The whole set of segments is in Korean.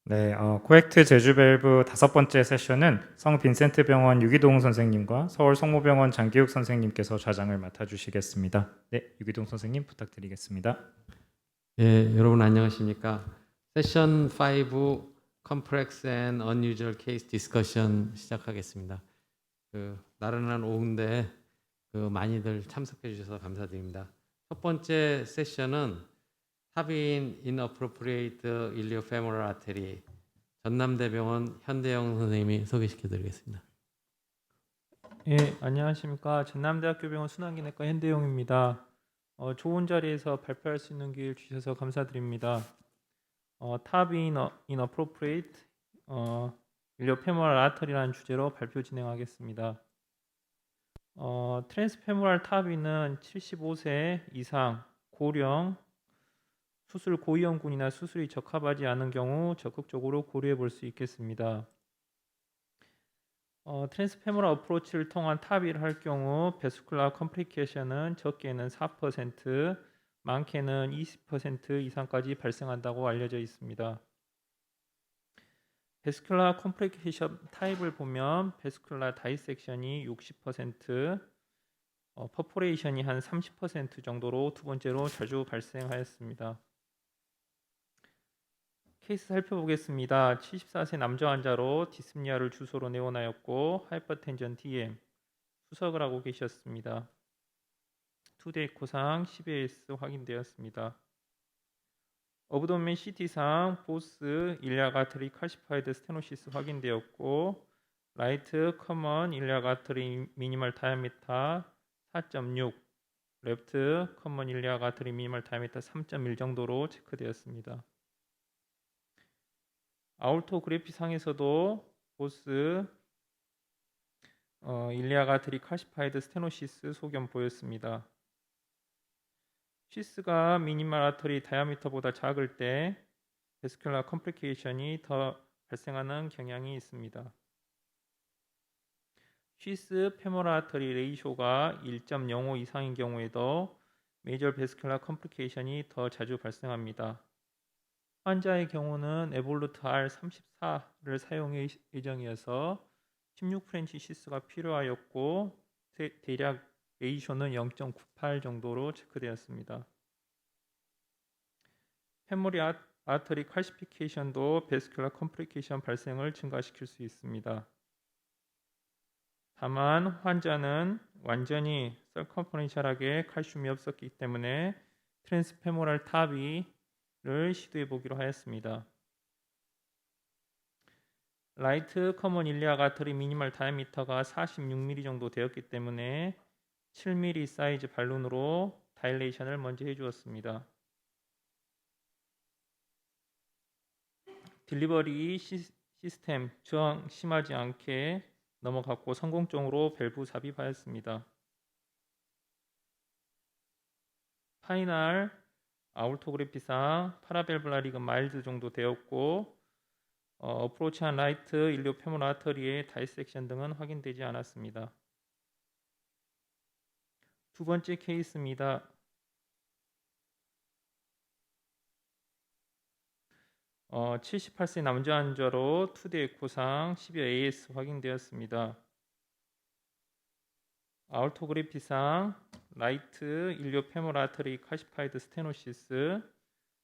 네, 코엑트 제주밸브 5번째 세션은 성 빈센트 병원 유기동 선생님과 서울 성모병원 장기욱 선생님께서 좌장을 맡아주시겠습니다. 네, 유기동 선생님 부탁드리겠습니다. 예, 여러분 안녕하십니까? 세션 5 Complex and Unusual Case Discussion 시작하겠습니다. 나른한 오후인데 많이들 참석해 주셔서 감사드립니다. 첫 번째 세션은 탑인 Inappropriate Iliofemoral Artery 전남대병원 현대영 선생님이 소개시켜 드리겠습니다. 예, 안녕하십니까. 전남대학교 병원 순환기내과 현대용입니다. 좋은 자리에서 발표할 수 있는 기회를 주셔서 감사드립니다. 탑인 inappropriate 일리오페모랄 아터리라는 주제로 발표 진행하겠습니다. 트랜스페모랄 탑인은 75세 이상 고령 수술 고위험군이나 수술이 적합하지 않은 경우 적극적으로 고려해 볼 수 있겠습니다. 트랜스페모럴 어프로치를 통한 탑의를 할 경우 베스큘라 컴플리케이션은 적게는 4%, 많게는 20% 이상까지 발생한다고 알려져 있습니다. 베스큘라 컴플리케이션 타입을 보면 베스큘라 다이섹션이 60%, 퍼포레이션이 한 30% 정도로 두 번째로 자주 발생하였습니다. 케이스 살펴보겠습니다. 74세 남자 환자로 디스프니아를 주소로 내원하였고 하이퍼텐전 DM 수석을 하고 계셨습니다. 2대 에코상 10AS 확인되었습니다. 어브도멘 CT상 보스 일리악 아터리 칼시파이드 스테노시스 확인되었고 라이트 커먼 일리악 아터리 미니멀 다이아미터 4.6, 레프트 커먼 일리악 아터리 미니멀 다이아미터 3.1 정도로 체크되었습니다. 아울토그래피 상에서도 보스 일리악 아터리 칼시파이드 스테노시스 소견 보였습니다. 시스가 미니멀 아터리 다이아미터보다 작을 때 베스큘라 컴플리케이션이 더 발생하는 경향이 있습니다. 시스 페모럴 아터리 레이쇼가 1.05 이상인 경우에도 메이저 베스큘라 컴플리케이션이 더 자주 발생합니다. 환자의 경우는 에볼루트 R34를 사용할 예정이어서 16프렌치 시스가 필요하였고 대략 레이쇼는 0.98 정도로 체크되었습니다. 페모리 아터리 칼시피케이션도 베스큘라 컴플리케이션 발생을 증가시킬 수 있습니다. 다만 환자는 완전히 서컴퍼런셜하게 칼슘이 없었기 때문에 트랜스페모랄 탑의를 시도해 보기로 하였습니다. 라이트 커먼 일리악 아터리 미니멀 다이아미터가 46mm 정도 되었기 때문에 7mm 사이즈 발론으로 다일레이션을 먼저 해주었습니다. 딜리버리 시스템 저항 심하지 않게 넘어갔고 성공적으로 밸브 삽입하였습니다. 파이널 아울토그래피상 파라벨블라릭은 마일드 정도 되었고 어프로치한 라이트 일리오페모럴 아터리의 다이섹션 등은 확인되지 않았습니다. 두 번째 케이스입니다. 78세 남자 환자로 2대 에코상 12AS 확인되었습니다. 아울토그래피상 라이트 일리오페모럴 아터리 칼시파이드 스테노시스,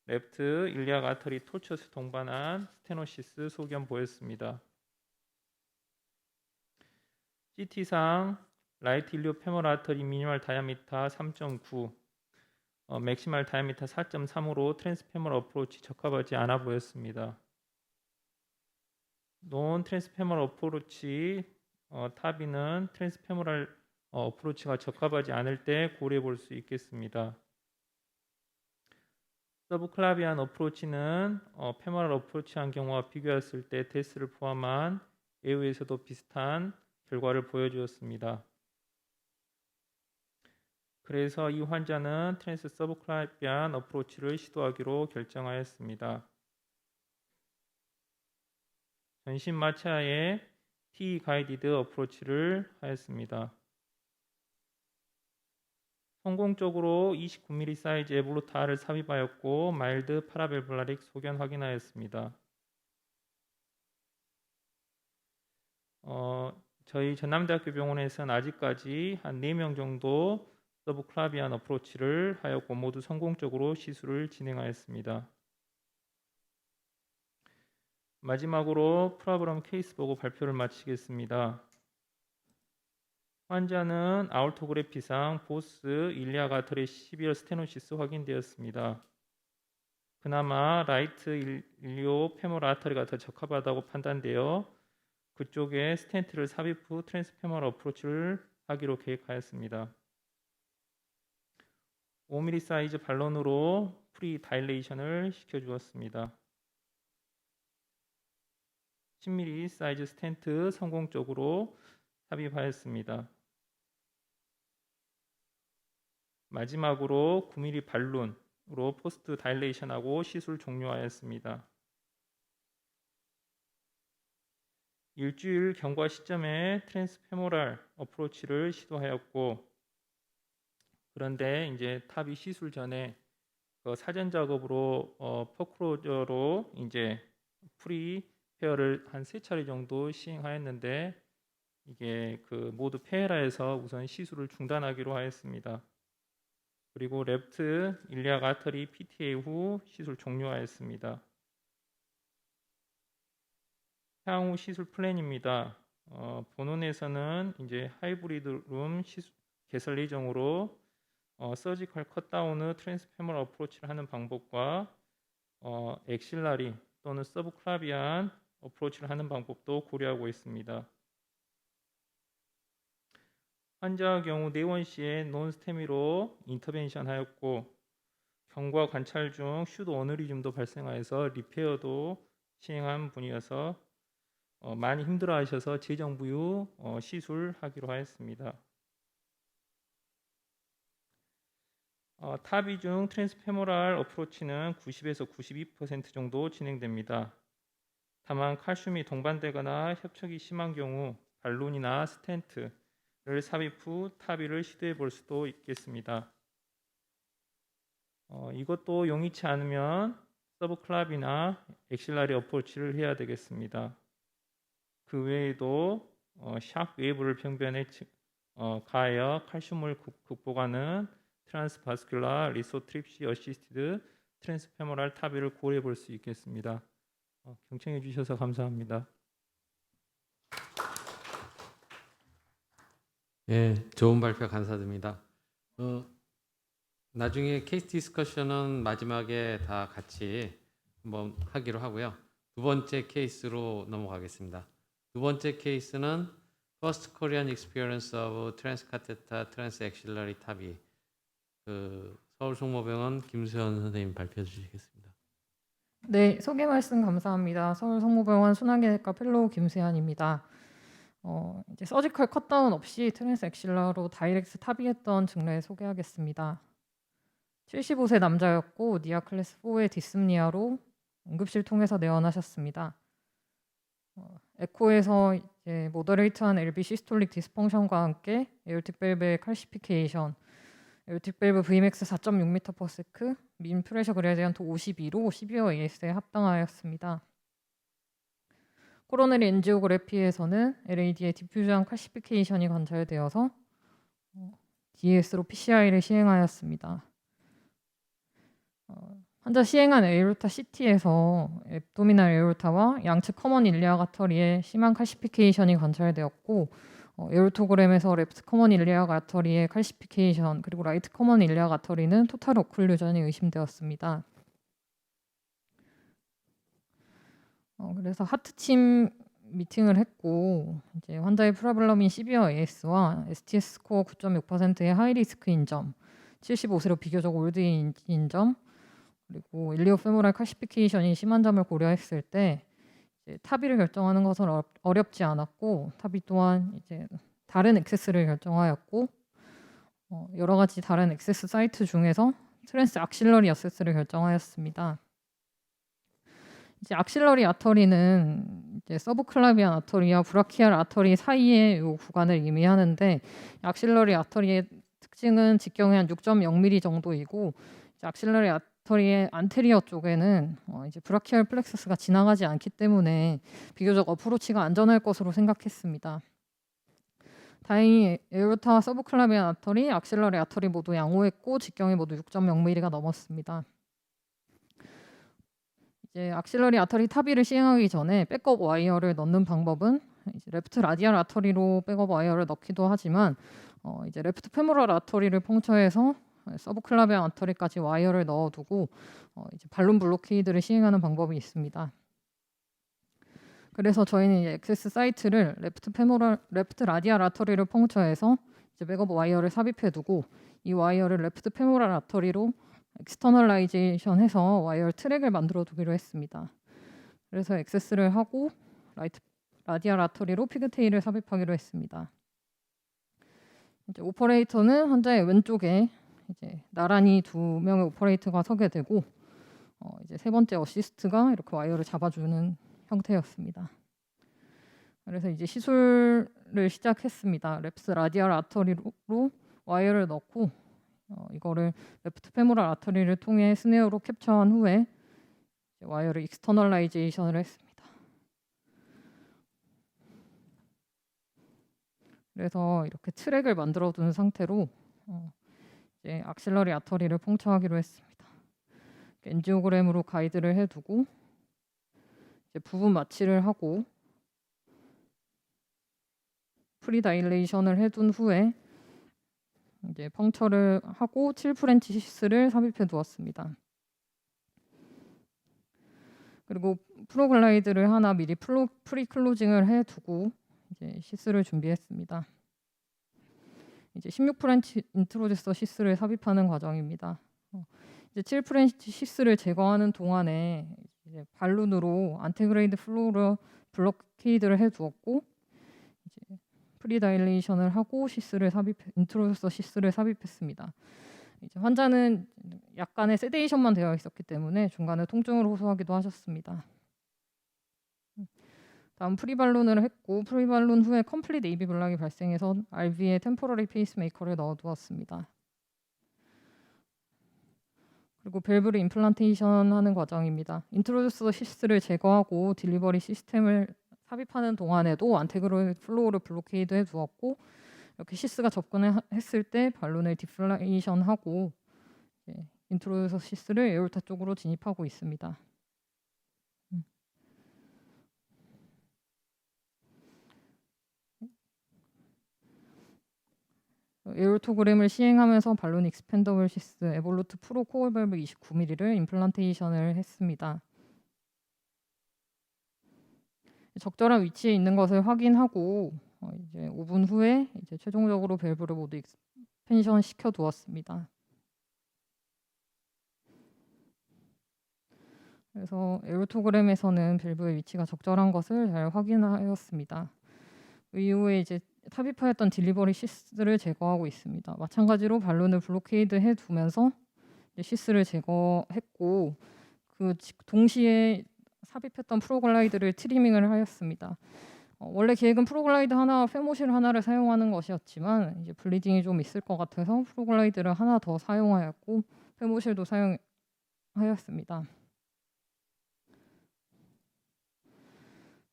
레프트 일리악 아터리 톨처스 동반한 스테노시스 소견 보였습니다. CT상 라이트 일리오페모럴 아터리 미니멀 다이아미터 3.9, 맥시멀 다이아미터 4.3으로 트랜스페모럴 어프로치 적합하지 않아 보였습니다. 논 트랜스페모럴 어프로치 탑이는 트랜스페모럴 어프로치가 적합하지 않을 때 고려해 볼 수 있겠습니다. 서브클라비안 어프로치는 페모럴 어프로치한 경우와 비교했을 때 데스를 포함한 외우에서도 비슷한 결과를 보여주었습니다. 그래서 이 환자는 트랜스 서브클라비안 어프로치를 시도하기로 결정하였습니다. 전신 마취하에 T 가이디드 어프로치를 하였습니다. 성공적으로 29mm 사이즈 에볼루타를 삽입하였고 마일드 파라벨블라릭 소견 확인하였습니다. 저희 전남대학교 병원에서는 아직까지 한 4명 정도 서브클라비안 어프로치를 하였고 모두 성공적으로 시술을 진행하였습니다. 마지막으로 프로브럼 케이스 보고 발표를 마치겠습니다. 환자는 아울토그래피상 보스 일리아c 아터리 12열 스테노시스 확인되었습니다. 그나마 라이트 일리오 페모럴 아터리가 더 적합하다고 판단되어 그쪽에 스텐트를 삽입 후 트랜스페모럴 어프로치를 하기로 계획하였습니다. 5mm 사이즈 발론으로 프리 다일레이션을 시켜주었습니다. 10mm 사이즈 스텐트 성공적으로 삽입하였습니다. 마지막으로 9mm 발론으로 포스트 다일레이션하고 시술 종료하였습니다. 일주일 경과 시점에 트랜스페모랄 어프로치를 시도하였고 그런데 이제 탑이 시술 전에 그 사전 작업으로 퍼크로저로 이제 프리 페어를 한 3차례 정도 시행하였는데 이게 그 모두 폐해라해서 우선 시술을 중단하기로 하였습니다. 그리고 레프트 일리아c 아터리 PTA 후 시술 종료하였습니다. 향후 시술 플랜입니다. 본원에서는 이제 하이브리드 룸 개설 예정으로 서지컬 컷다운 후 트랜스페모럴 어프로치를 하는 방법과 엑실라리 또는 서브클라비안 어프로치를 하는 방법도 고려하고 있습니다. 환자의 경우 내원시에 논스테미로 인터벤션 하였고 경과 관찰 중 슈드 어느리즘도 발생하여서 리페어도 시행한 분이어서 많이 힘들어하셔서 재정부유 시술하기로 하였습니다. 타비 중 트랜스페모랄 어프로치는 90에서 92% 정도 진행됩니다. 다만 칼슘이 동반되거나 협착이 심한 경우 발론이나 스텐트를 삽입 후 타비를 시도해 볼 수도 있겠습니다. 이것도 용이치 않으면 서브클랍이나 엑실라리 어프로치를 해야 되겠습니다. 그 외에도 샥 웨이브를 병변에 가하여 칼슘을 극복하는 트랜스바스큘라 리소트립시 어시스티드 트랜스페모랄 타비를 고려해 볼 수 있겠습니다. 경청해 주셔서 감사합니다. 예, 좋은 발표 감사드립니다. 나중에 케이스 디스커션은 마지막에 다 같이 한번 하기로 하고요. 두 번째 케이스로 넘어가겠습니다. 두 번째 케이스는 First Korean Experience of Transcatheter Transaxillary TAVI. 서울성모병원 김수현 선생님 발표해 주시겠습니다. 네, 소개 말씀 감사합니다. 서울성모병원 순환계획과 펠로우 김세환입니다. 이제 서지컬 컷다운 없이 트랜스엑실러로 다이렉트 탑이했던 증례 소개하겠습니다. 75세 남자였고 니아 클래스 4의 디스프니아로 응급실 통해서 내원하셨습니다. 에코에서 이제 모더레이트한 LV 시스톨릭 디스펑션과 함께 에어틱 밸브의 칼시피케이션, 에어틱 밸브 Vmax 4.6m/s, 민 프레셔 그레디언트 52로 12호 AS에 합당하였습니다. 코로너리 엔지오그래피에서는 LAD의 디퓨전 칼시피케이션이 관찰되어서 DS로 PCI를 시행하였습니다. 환자 시행한 에어루타 CT에서 앱도미널 에어루타와 양측 커먼 일리아c 아터리에 심한 칼시피케이션이 관찰되었고 에어루토그램에서 레프트 커먼 일리아c 아터리의 칼시피케이션 그리고 라이트 커먼 일리아c 아터리는 토탈 오클루전이 의심되었습니다. 그래서 하트침 미팅을 했고 이제 환자의 프라블럼인 시비어 AS와 STS 스코어 9.6%의 하이리스크인 점, 75세로 비교적 올드인 점, 그리고 일리오페모랄 칼시피케이션이 심한 점을 고려했을 때 이제 타비를 결정하는 것은 어렵지 않았고 타비 또한 이제 다른 액세스를 결정하였고 여러 가지 다른 액세스 사이트 중에서 트랜스 악실러리 어세스를 결정하였습니다. 이제 악실러리 아터리는 이제 서브클라비안 아터리와 브라키알 아터리 사이의 이 구간을 의미하는데 악실러리 아터리의 특징은 직경이 한 6.0mm 정도이고 악실러리 아터리의 안테리어 쪽에는 이제 브라키얼 플렉서스가 지나가지 않기 때문에 비교적 어프로치가 안전할 것으로 생각했습니다. 다행히 에오르타, 서브클라비안 아터리, 악실러리 아터리 모두 양호했고 직경이 모두 6.0mm가 넘었습니다. 이제 악실러리 아터리 타비를 시행하기 전에 백업 와이어를 넣는 방법은 이제 레프트 라디알 아터리로 백업 와이어를 넣기도 하지만 이제 레프트 페모럴 아터리를 펑처해서 서브클라비안 아터리까지 와이어를 넣어두고 이제 발론 블로케이드를 시행하는 방법이 있습니다. 그래서 저희는 이제 액세스 사이트를 레프트 라디알 아터리를 펑처해서 이제 백업 와이어를 삽입해두고 이 와이어를 레프트 페모럴 아터리로 엑스터널라이제이션해서 와이어 트랙을 만들어두기로 했습니다. 그래서 액세스를 하고 라디알 아터리로 피그테일을 삽입하기로 했습니다. 이제 오퍼레이터는 환자의 왼쪽에 이제 나란히 2명의 오퍼레이터가 서게 되고 이제 세 번째 어시스트가 이렇게 와이어를 잡아주는 형태였습니다. 그래서 이제 시술을 시작했습니다. 레프트 라디알 아터리로 와이어를 넣고 이거를 레프트 페모럴 아터리를 통해 스네어로 캡처한 후에 와이어를 익스터널라이제이션을 했습니다. 그래서 이렇게 트랙을 만들어둔 상태로 이제 악실러리 아터리를 펑처하기로 했습니다. 엔지오그램으로 가이드를 해두고 이제 부분 마취를 하고 프리다일레이션을 해둔 후에 이제 펑처를 하고 7프렌치 시스를 삽입해 두었습니다. 그리고 프로글라이드를 하나 미리 프리클로징을 해두고 이제 시스를 준비했습니다. 이제 16프렌치 인트로듀서 시스를 삽입하는 과정입니다. 이제 7프렌치 시스를 제거하는 동안에 이제 발룬으로 안테그레이드 플로우를 블로케이드를 해두었고 이제 프리다일레이션을 하고 인트로듀서 시스를 삽입했습니다. 이제 환자는 약간의 세데이션만 되어 있었기 때문에 중간에 통증을 호소하기도 하셨습니다. 다음 프리발룬을 했고 프리발룬 후에 컴플릿 AV 블락이 발생해서 RV에 템포러리 페이스메이커를 넣어두었습니다. 그리고 밸브를 임플란테이션 하는 과정입니다. 인트로듀서 시스를 제거하고 딜리버리 시스템을 삽입하는 동안에도 안테그로이드 플로우를 블로케이드 해두었고 이렇게 시스가 접근했을 때 발론을 디플레이션하고 인트로듀서 시스를 에올타 쪽으로 진입하고 있습니다. 에올토그램을 시행하면서 발론 익스펜더블 시스 에볼루트 프로 코어 밸브 29mm를 임플란테이션을 했습니다. 적절한 위치에 있는 것을 확인하고 이제 5분 후에 이제 최종적으로 밸브를 모두 익스펜션 시켜 두었습니다. 그래서 에올토그램에서는 밸브의 위치가 적절한 것을 잘 확인하였습니다. 이후에 이제 삽입하였던 딜리버리 시스를 제거하고 있습니다. 마찬가지로 발론을 블로케이드 해두면서 시스를 제거했고 그 동시에 삽입했던 프로글라이드를 트리밍을 하였습니다. 원래 계획은 프로글라이드 하나와 페모실 하나를 사용하는 것이었지만 이제 블리딩이 좀 있을 것 같아서 프로글라이드를 하나 더 사용하였고 페모실도 사용하였습니다.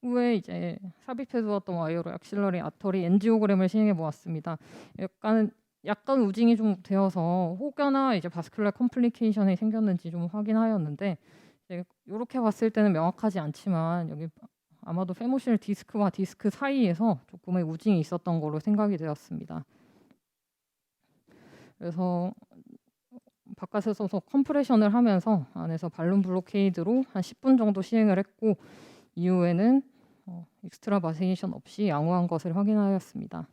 후에 이제 삽입해 두었던 와이어로 악실러리 아터리 엔지오그램을 시행해 보았습니다. 약간 우징이 좀 되어서 혹여나 이제 바스큘라 컴플리케이션이 생겼는지 좀 확인하였는데 이렇게 봤을 때는 명확하지 않지만 여기 아마도 페모실 디스크와 디스크 사이에서 조금의 우징이 있었던 걸로 생각이 되었습니다. 그래서 바깥에서 컴프레션을 하면서 안에서 발론 블로케이드로 한 10분 정도 시행을 했고 이후에는 익스트라바세이션 없이 양호한 것을 확인하였습니다.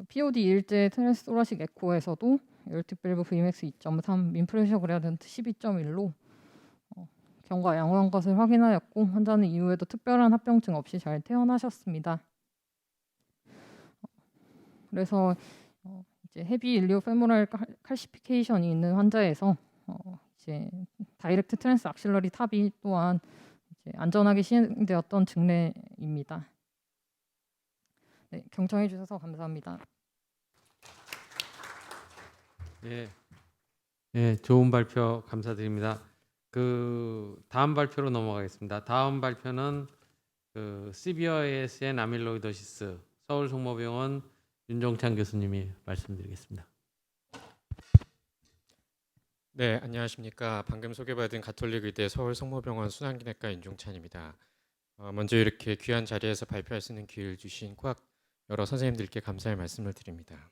POD 2일째 트랜스토라식 에코에서도 에올틱 밸브 VMAX 2.3, 민프레셔 그레디언트 12.1로 경과 양호한 것을 확인하였고 환자는 이후에도 특별한 합병증 없이 잘 퇴원하셨습니다. 그래서 이제 헤비 일리오 페모랄 칼시피케이션이 있는 환자에서 이제 다이렉트 트랜스 악실러리 탑이 또한 이제 안전하게 시행되었던 증례입니다. 네, 경청해 주셔서 감사합니다. 예, 네, 좋은 발표 감사드립니다. 다음 발표로 넘어가겠습니다. 다음 발표는 시비어 ASN 아밀로이도시스 서울 성모병원 윤종찬 교수님이 말씀드리겠습니다. 네, 안녕하십니까. 방금 소개받은 가톨릭 의대 서울 성모병원 순환기내과 윤종찬입니다. 먼저 이렇게 귀한 자리에서 발표할 수 있는 기회를 주신 코학 여러 선생님들께 감사의 말씀을 드립니다.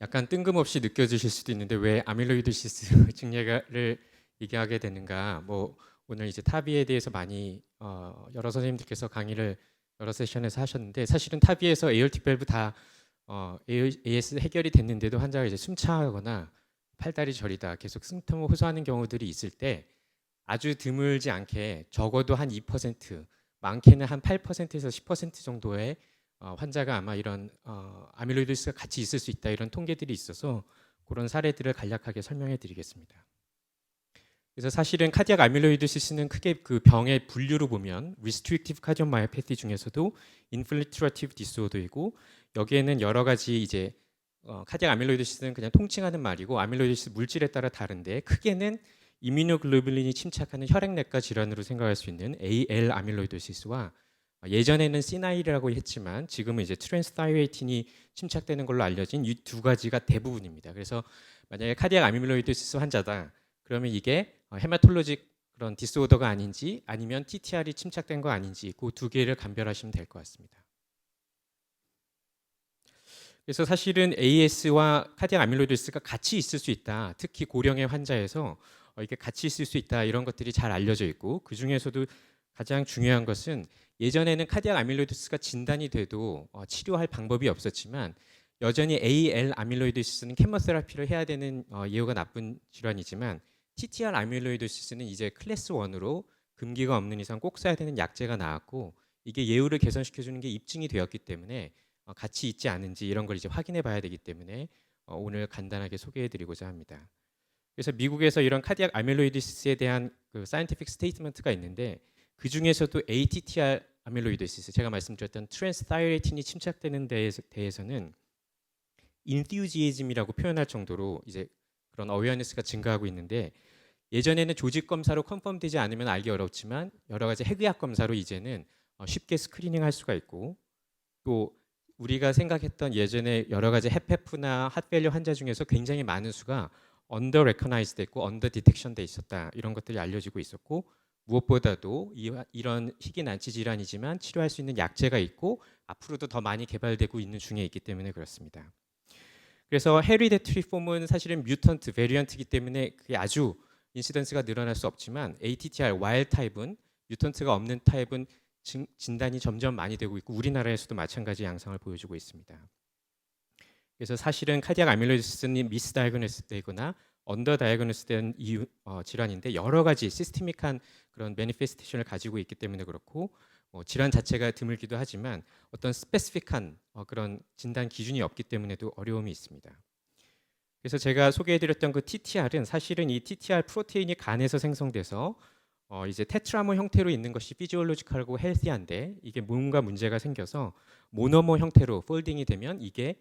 약간 뜬금없이 느껴지실 수도 있는데 왜 아밀로이도시스 증례를 얘기하게 되는가? 뭐 오늘 이제 타비에 대해서 많이 여러 선생님들께서 강의를 여러 세션에서 하셨는데 사실은 타비에서 에어틱 밸브 다 AS 해결이 됐는데도 환자가 이제 숨차거나 팔다리 저리다 계속 심텀을 호소하는 경우들이 있을 때 아주 드물지 않게 적어도 한 2%, 많게는 한 8%에서 10% 정도의 환자가 아마 이런 아밀로이도시스가 같이 있을 수 있다 이런 통계들이 있어서 그런 사례들을 간략하게 설명해 드리겠습니다. 그래서 사실은 카디악 아밀로이도시스는 크게 그 병의 분류로 보면 restrictive cardiomyopathy 중에서도 infiltrative disorder이고 여기에는 여러 가지 이제 카디악 아밀로이도시스는 그냥 통칭하는 말이고 아밀로이도시스 물질에 따라 다른데 크게는 이뮤노글로불린이 침착하는 혈액내과 질환으로 생각할 수 있는 AL 아밀로이도시스와 예전에는 C9이라고 했지만 지금은 이제 트랜스타이레이틴이 침착되는 걸로 알려진 이 두 가지가 대부분입니다. 그래서 만약에 카디악 아밀로이도시스 환자다 그러면 이게 헤마톨로직 그런 디스오더가 아닌지 아니면 TTR이 침착된 거 아닌지 그 두 개를 감별하시면 될 것 같습니다. 그래서 사실은 AS와 카디악 아밀로이도시스가 같이 있을 수 있다. 특히 고령의 환자에서 이게 같이 있을 수 있다. 이런 것들이 잘 알려져 있고 그 중에서도 가장 중요한 것은 예전에는 카디악 아밀로이도시스가 진단이 돼도 치료할 방법이 없었지만 여전히 AL 아밀로이도시스는 케모테라피를 해야 되는 예후가 나쁜 질환이지만 TTR 아밀로이도시스는 이제 클래스 1으로 금기가 없는 이상 꼭 써야 되는 약제가 나왔고 이게 예후를 개선시켜주는 게 입증이 되었기 때문에 같이 있지 않은지 이런 걸 이제 확인해 봐야 되기 때문에 오늘 간단하게 소개해드리고자 합니다. 그래서 미국에서 이런 카디악 아밀로이도시스에 대한 그 사이언티픽 스테이트먼트가 있는데 그 중에서도 ATTR 아밀로이도시스 제가 말씀드렸던 트랜스타이레이틴이 침착되는 대해서는 인퓨지이즘이라고 표현할 정도로 이제 그런 어웨어니스가 증가하고 있는데 예전에는 조직 검사로 컨펌되지 않으면 알기 어렵지만 여러 가지 핵의학 검사로 이제는 쉽게 스크리닝할 수가 있고 또 우리가 생각했던 예전에 여러 가지 헤페프나 핫페일리어 환자 중에서 굉장히 많은 수가 언더 레커나이즈 됐고 언더 디텍션 돼 있었다 이런 것들이 알려지고 있었고 무엇보다도 이런 희귀 난치 질환이지만 치료할 수 있는 약제가 있고 앞으로도 더 많이 개발되고 있는 중에 있기 때문에 그렇습니다. 그래서 헤리데트리 폼은 사실은 뮤턴트, 베리언트이기 때문에 그게 아주 인시던스가 늘어날 수 없지만 ATTR 와일드 타입은 뮤턴트가 없는 타입은 진단이 점점 많이 되고 있고 우리나라에서도 마찬가지 양상을 보여주고 있습니다. 그래서 사실은 카디악 아밀로이도시스는 미스다이그노스 되거나 언더다이그노스 된 질환인데 여러 가지 시스테믹한 그런 매니페스테이션을 가지고 있기 때문에 그렇고 질환 자체가 드물기도 하지만 어떤 스페시픽한 그런 진단 기준이 없기 때문에도 어려움이 있습니다. 그래서 제가 소개해드렸던 그 TTR은 사실은 이 TTR 프로테인이 간에서 생성돼서 이제 테트라머 형태로 있는 것이 피지올로지컬하고 헬시한데 이게 뭔가 문제가 생겨서 모노머 형태로 폴딩이 되면 이게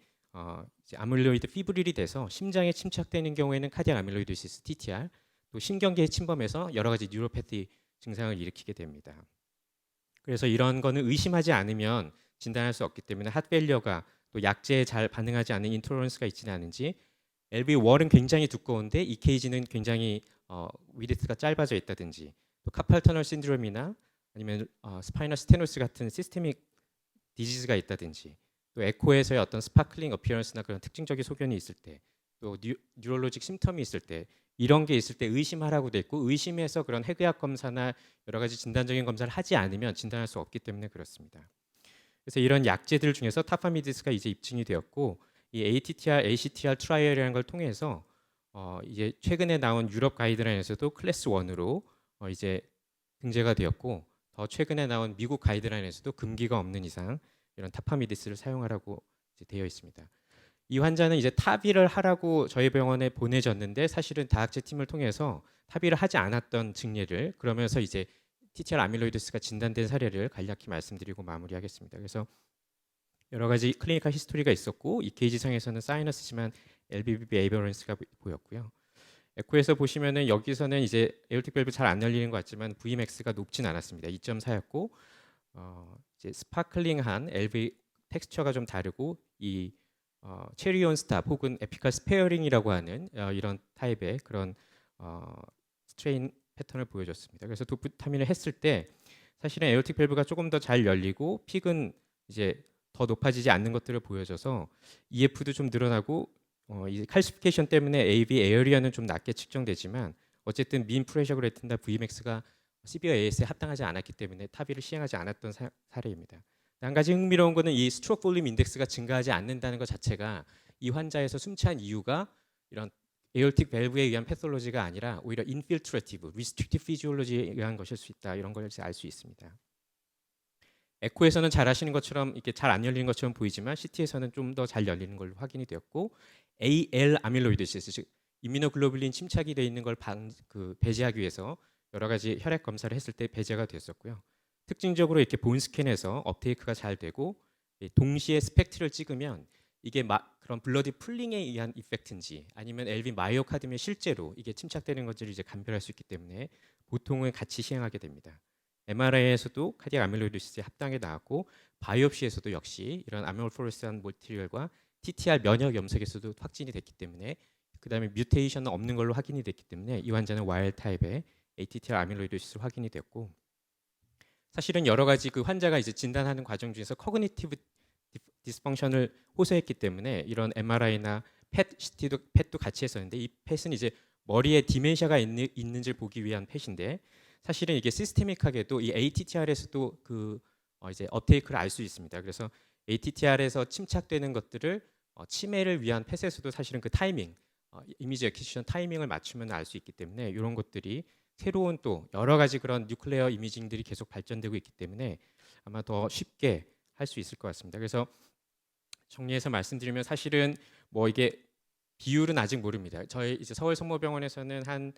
이제 아밀로이드 피브릴이 돼서 심장에 침착되는 경우에는 카디악 아밀로이도시스 TTR 또 신경계에 침범해서 여러 가지 뉴로패티 증상을 일으키게 됩니다. 그래서 이런 거는 의심하지 않으면 진단할 수 없기 때문에 핫페일리어가 또 약제에 잘 반응하지 않는 인톨러런스가 있지는 않은지 LV1은 굉장히 두꺼운데 EKG는 굉장히 위드스가 짧아져 있다든지 또 카팔 터널 신드롬이나 아니면 스파이널 스테노스 같은 시스테믹 디지즈가 있다든지 또 에코에서의 어떤 스파클링 어피어런스나 그런 특징적인 소견이 있을 때 또 뉴럴로직 심텀이 있을 때 이런 게 있을 때 의심하라고 돼 있고 의심해서 그런 핵의학 검사나 여러 가지 진단적인 검사를 하지 않으면 진단할 수 없기 때문에 그렇습니다. 그래서 이런 약제들 중에서 타파미디스가 이제 입증이 되었고 이 ATTR, ACTR 트라이얼이라는 걸 통해서 이제 최근에 나온 유럽 가이드라인에서도 클래스 1으로 이제 등재가 되었고 더 최근에 나온 미국 가이드라인에서도 금기가 없는 이상 이런 타파미디스를 사용하라고 이제 되어 있습니다. 이 환자는 이제 타비를 하라고 저희 병원에 보내졌는데 사실은 다학제 팀을 통해서 타비를 하지 않았던 증례를 그러면서 이제 TTR 아밀로이도스가 진단된 사례를 간략히 말씀드리고 마무리하겠습니다. 그래서 여러 가지 클리니컬 히스토리가 있었고 EKG상에서는 사이너스지만 LVB 에이버런스가 보였고요. 에코에서 보시면은 여기서는 이제 에어틱 밸브 잘 안 열리는 것 같지만 Vmax가 높진 않았습니다. 2.4였고 이제 스파클링한 LV 텍스처가 좀 다르고 이 체리온 스탑 혹은 에피카 스페어링이라고 하는 이런 타입의 그런 스트레인 패턴을 보여줬습니다. 그래서 도프타민을 했을 때 사실은 에어틱 밸브가 조금 더 잘 열리고 픽은 이제 더 높아지지 않는 것들을 보여줘서 EF도 좀 늘어나고 이 칼시피케이션 때문에 AV 에어리어는 좀 낮게 측정되지만 어쨌든 민 프레셔 그레이트나 Vmax가 시비어 AS에 합당하지 않았기 때문에 타비를 시행하지 않았던 사례입니다. 한 가지 흥미로운 거는 이 스트로크 볼륨 인덱스가 증가하지 않는다는 것 자체가 이 환자에서 숨찬 이유가 이런 에어틱 밸브에 의한 패솔로지가 아니라 오히려 인필트레티브, 리스트릭티브 피지올로지에 의한 것일 수 있다. 이런 걸 알 수 있습니다. 에코에서는 잘 아시는 것처럼 이렇게 잘 안 열리는 것처럼 보이지만 CT에서는 좀 더 잘 열리는 걸로 확인이 되었고 AL 아밀로이드시스 즉 이뮤노글로불린 침착이 되어 있는 걸 배제하기 위해서 여러 가지 혈액 검사를 했을 때 배제가 됐었고요. 특징적으로 이렇게 본 스캔에서 업테이크가 잘 되고 동시에 스펙트를 찍으면 이게 그런 블러디 풀링에 의한 이펙트인지 아니면 LV 마이오카드면 실제로 이게 침착되는 건지를 이제 감별할 수 있기 때문에 보통은 같이 시행하게 됩니다. MRI에서도 카디악 아밀로이드시스에 합당하게 나왔고 바이옵시에서도 역시 이런 아밀로플로레센트 모티리얼과 TTR 면역 염색에서도 확진이 됐기 때문에 그다음에 뮤테이션은 없는 걸로 확인이 됐기 때문에 이 환자는 와일드 타입의 ATTR 아밀로이드시스 확인이 됐고 사실은 여러 가지 그 환자가 이제 진단하는 과정 중에서 커그니티브 디스펑션을 호소했기 때문에 이런 MRI나 펫도 같이 했었는데 이 펫은 이제 머리에 디멘시아가 있는지를 보기 위한 펫인데 사실은 이게 시스테믹하게도 이 ATTR에서도 이제 업테이크를 알 수 있습니다. 그래서 ATTR에서 침착되는 것들을 치매를 위한 펫에서도 사실은 그 타이밍, 이미지 액퀴지션 타이밍을 맞추면 알 수 있기 때문에 이런 것들이 새로운 또 여러 가지 그런 뉴클레어 이미징들이 계속 발전되고 있기 때문에 아마 더 쉽게 할 수 있을 것 같습니다. 그래서 정리해서 말씀드리면 사실은 뭐 이게 비율은 아직 모릅니다. 저희 이제 서울 성모병원에서는 한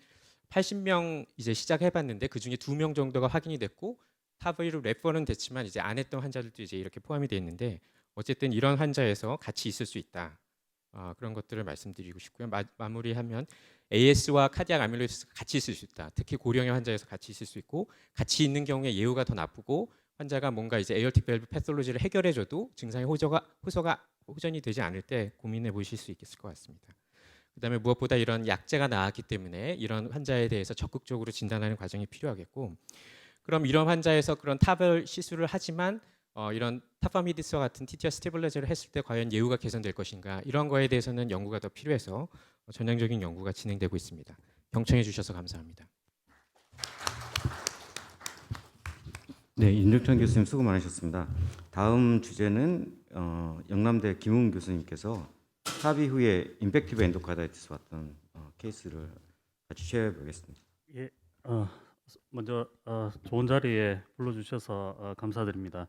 80명 이제 시작해봤는데 그 중에 2명 정도가 확인이 됐고 타브로 레퍼는 됐지만 이제 안 했던 환자들도 이제 이렇게 포함이 돼 있는데 어쨌든 이런 환자에서 같이 있을 수 있다. 그런 것들을 말씀드리고 싶고요. 마무리하면 AS와 카디악 아밀로이드스가 같이 있을 수 있다. 특히 고령의 환자에서 같이 있을 수 있고 같이 있는 경우에 예후가 더 나쁘고 환자가 뭔가 이제 에어틱 밸브 패솔로지를 해결해줘도 증상이 호전이 되지 않을 때 고민해 보실 수 있을 것 같습니다. 그다음에 무엇보다 이런 약제가 나왔기 때문에 이런 환자에 대해서 적극적으로 진단하는 과정이 필요하겠고 그럼 이런 환자에서 그런 타별 시술을 하지만 이런 타파미디스와 같은 TTR 스테빌라이저를 했을 때 과연 예후가 개선될 것인가 이런 거에 대해서는 연구가 더 필요해서 전향적인 연구가 진행되고 있습니다. 경청해 주셔서 감사합니다. 네, 윤정천 교수님 수고 많으셨습니다. 다음 주제는 영남대 김웅 교수님께서 합의 후에 임팩티브 엔도카다이티스 왔던 케이스를 같이 쉐어해 보겠습니다. 예, 먼저 좋은 자리에 불러주셔서 감사드립니다.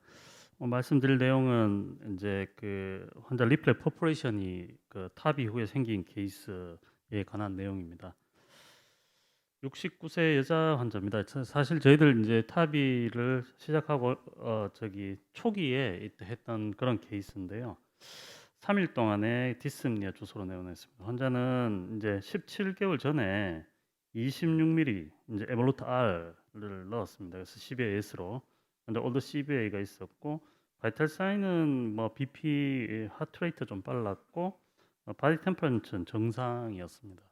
말씀드릴 내용은 이제 그 환자 리플렉 퍼포레이션이 그 탑 이후에 생긴 케이스에 관한 내용입니다. 69세 여자 환자입니다. 사실 저희들 이제 탑이를 시작하고 초기에 했던 그런 케이스인데요. 3일 동안의 디스프니아 주소로 내보냈습니다. 환자는 이제 17개월 전에 26mm 이제 에볼루트 R를 넣었습니다. 그래서 CBAS로 근데 올더 CBA가 있었고 바이탈 사인은 뭐 BP 하트레이트 좀 빨랐고 바디 템퍼처는 정상이었습니다.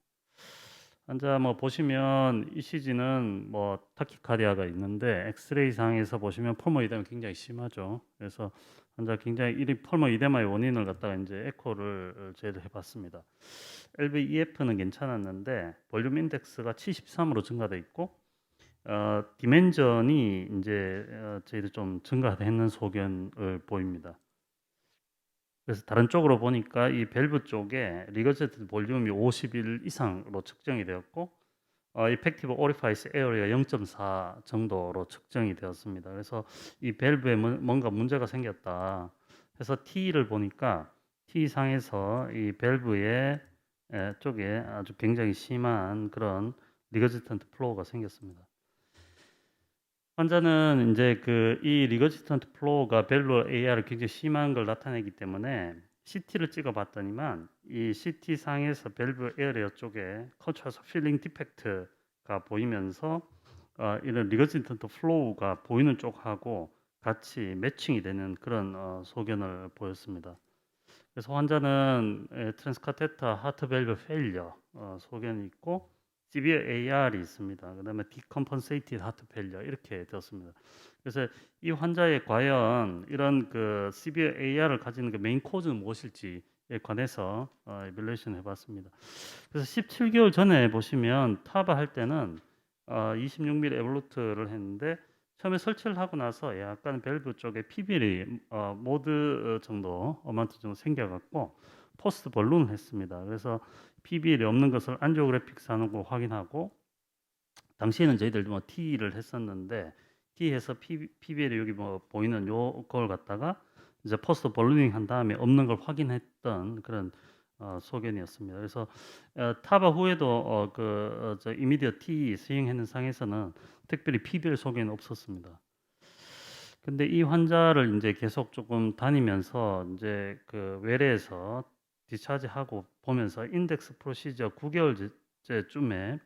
환자 뭐 보시면 ECG는 뭐 타키카디아가 있는데 엑스레이 상에서 보시면 펄머 이데마 굉장히 심하죠. 그래서 환자 굉장히 펄머 이데마의 원인을 갖다가 이제 에코를 저희도 해봤습니다. LVEF는 괜찮았는데 볼륨 인덱스가 73으로 증가돼 있고 디멘전이 이제 저희도 좀 증가했는 소견을 보입니다. 그래서 다른 쪽으로 보니까 이 밸브 쪽에 리거제트 볼륨이 51 이상으로 측정이 되었고 이펙티브 오리파이스 에어리가 0.4 정도로 측정이 되었습니다. 그래서 이 밸브에 뭔가 문제가 생겼다. 해서 T를 보니까 T 상에서 이 밸브의 쪽에 아주 굉장히 심한 그런 리거지턴트 플로우가 생겼습니다. 환자는 이제 이 리거지턴트 플로우가 밸브 AR이 굉장히 심한 걸 나타내기 때문에 CT를 찍어봤더니만 이 CT 상에서 밸브 에어레어 쪽에 컨트라스 필링 디펙트가 보이면서 이런 리거지던트 플로우가 보이는 쪽하고 같이 매칭이 되는 그런 소견을 보였습니다. 그래서 환자는 트랜스카테터 하트 밸브 페일리어 소견이 있고 severe AR이 있습니다. 그다음에 decompensated heart failure 이렇게 되었습니다. 그래서 이 환자의 과연 이런 그 severe AR을 가지는 그 메인 코즈는 무엇일지에 관해서 이밸루에이션 해봤습니다. 그래서 17개월 전에 보시면 타바 할 때는 26mm 에볼루트를 했는데 처음에 설치를 하고 나서 약간 밸브 쪽에 PBL이 모드 정도 어마운트 정도 생겨갖고 포스트 벌룬을 했습니다. 그래서 PBL이 없는 것을 안지오그래픽스 하는 거 확인하고 당시에는 저희들 뭐 T를 했었는데 T해서 PBL이 여기 뭐 보이는 요걸 갖다가 이제 포스트 벌루닝 한 다음에 없는 걸 확인했던 그런 소견이었습니다. 그래서 타바 후에도 저 이미디어 T 수행하는 상에서는 특별히 PBL 소견이 없었습니다. 근데 이 환자를 이제 계속 조금 다니면서 이제 그 외래에서 디차지하고 보면서 인덱스 프로시저 9개월째쯤에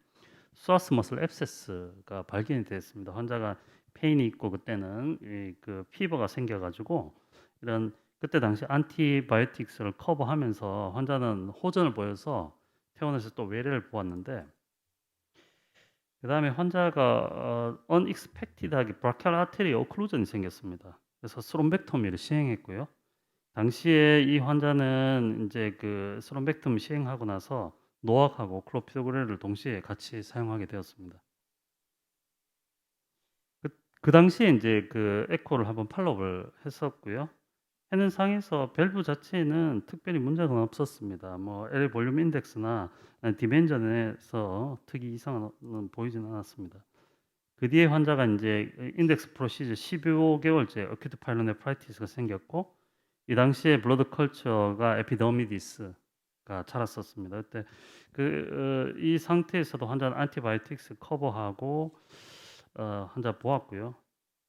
소아스 머슬 앱세스가 발견이 됐습니다. 환자가 페인이 있고 그때는 그 피버가 생겨가지고 이런 그때 당시 안티바이오틱스를 커버하면서 환자는 호전을 보여서 퇴원해서 또 외래를 보았는데 그 다음에 환자가 unexpected하게 브라키알 아테리 오클루전이 생겼습니다. 그래서 스롬벡토미를 시행했고요. 당시에 이 환자는 이제 그 스롬벡토미 시행하고 나서 노악하고 클로피도그렐을 동시에 같이 사용하게 되었습니다. 그 당시에 이제 그 에코를 한번 팔로우를 했었고요. 해는 상에서 밸브 자체는 특별히 문제가 없었습니다. 뭐 L 볼륨 인덱스나 디멘전에서 특이 이상은 보이지는 않았습니다. 그 뒤에 환자가 이제 인덱스 프로시저 15개월째 어큐트 파일로네프라이티스가 생겼고 이 당시에 블러드 컬처가 에피더미디스가 자랐었습니다. 그때 이 상태에서도 환자는 안티바이오틱스 커버하고 환자 보았고요.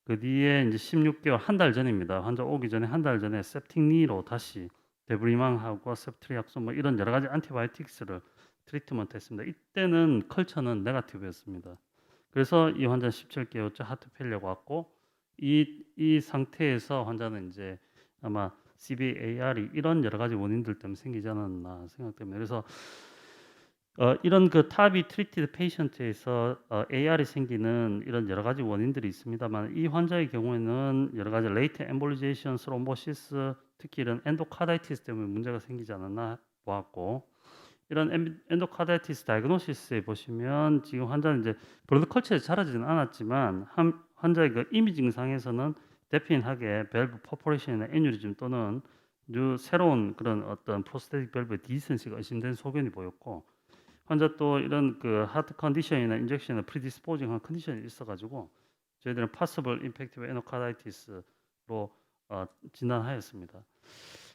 그 뒤에 이제 16개월 한 달 전입니다. 환자 오기 전에 한 달 전에 septic니로 다시 데브리망하고 세프트리악손 뭐 이런 여러 가지 안티바이오틱스를 트리트먼트했습니다. 이때는 컬처는 네거티브였습니다. 그래서 이 환자 17개월째 하트 페일리어가 왔고 이 상태에서 환자는 이제 아마 CVAR이 이런 여러 가지 원인들 때문에 생기지 않았나 생각됩니다. 그래서 이런 그 타비 트리티드 페이션트에서 AR이 생기는 이런 여러 가지 원인들이 있습니다만 이 환자의 경우에는 여러 가지 레이트 엠볼리제이션, 스롬보시스, 특히 이런 엔도카다이티스 때문에 문제가 생기지 않았나 보았고 이런 엔도카다이티스 다이그노시스에 보시면 지금 환자는 이제 블러드 컬처에 자라지는 않았지만 환자의 그 이미지 증상에서는 데피니하게 밸브 퍼포레이션이나 애뉴리즘 또는 새로운 그런 어떤 프로스테틱 밸브의 디센시가 의심된 소견이 보였고 환자 또 이런 그 하트 컨디션이나 인젝션에 프리디스포징한 컨디션이 있어가지고 저희들은 possible infective endocarditis로 진단하였습니다.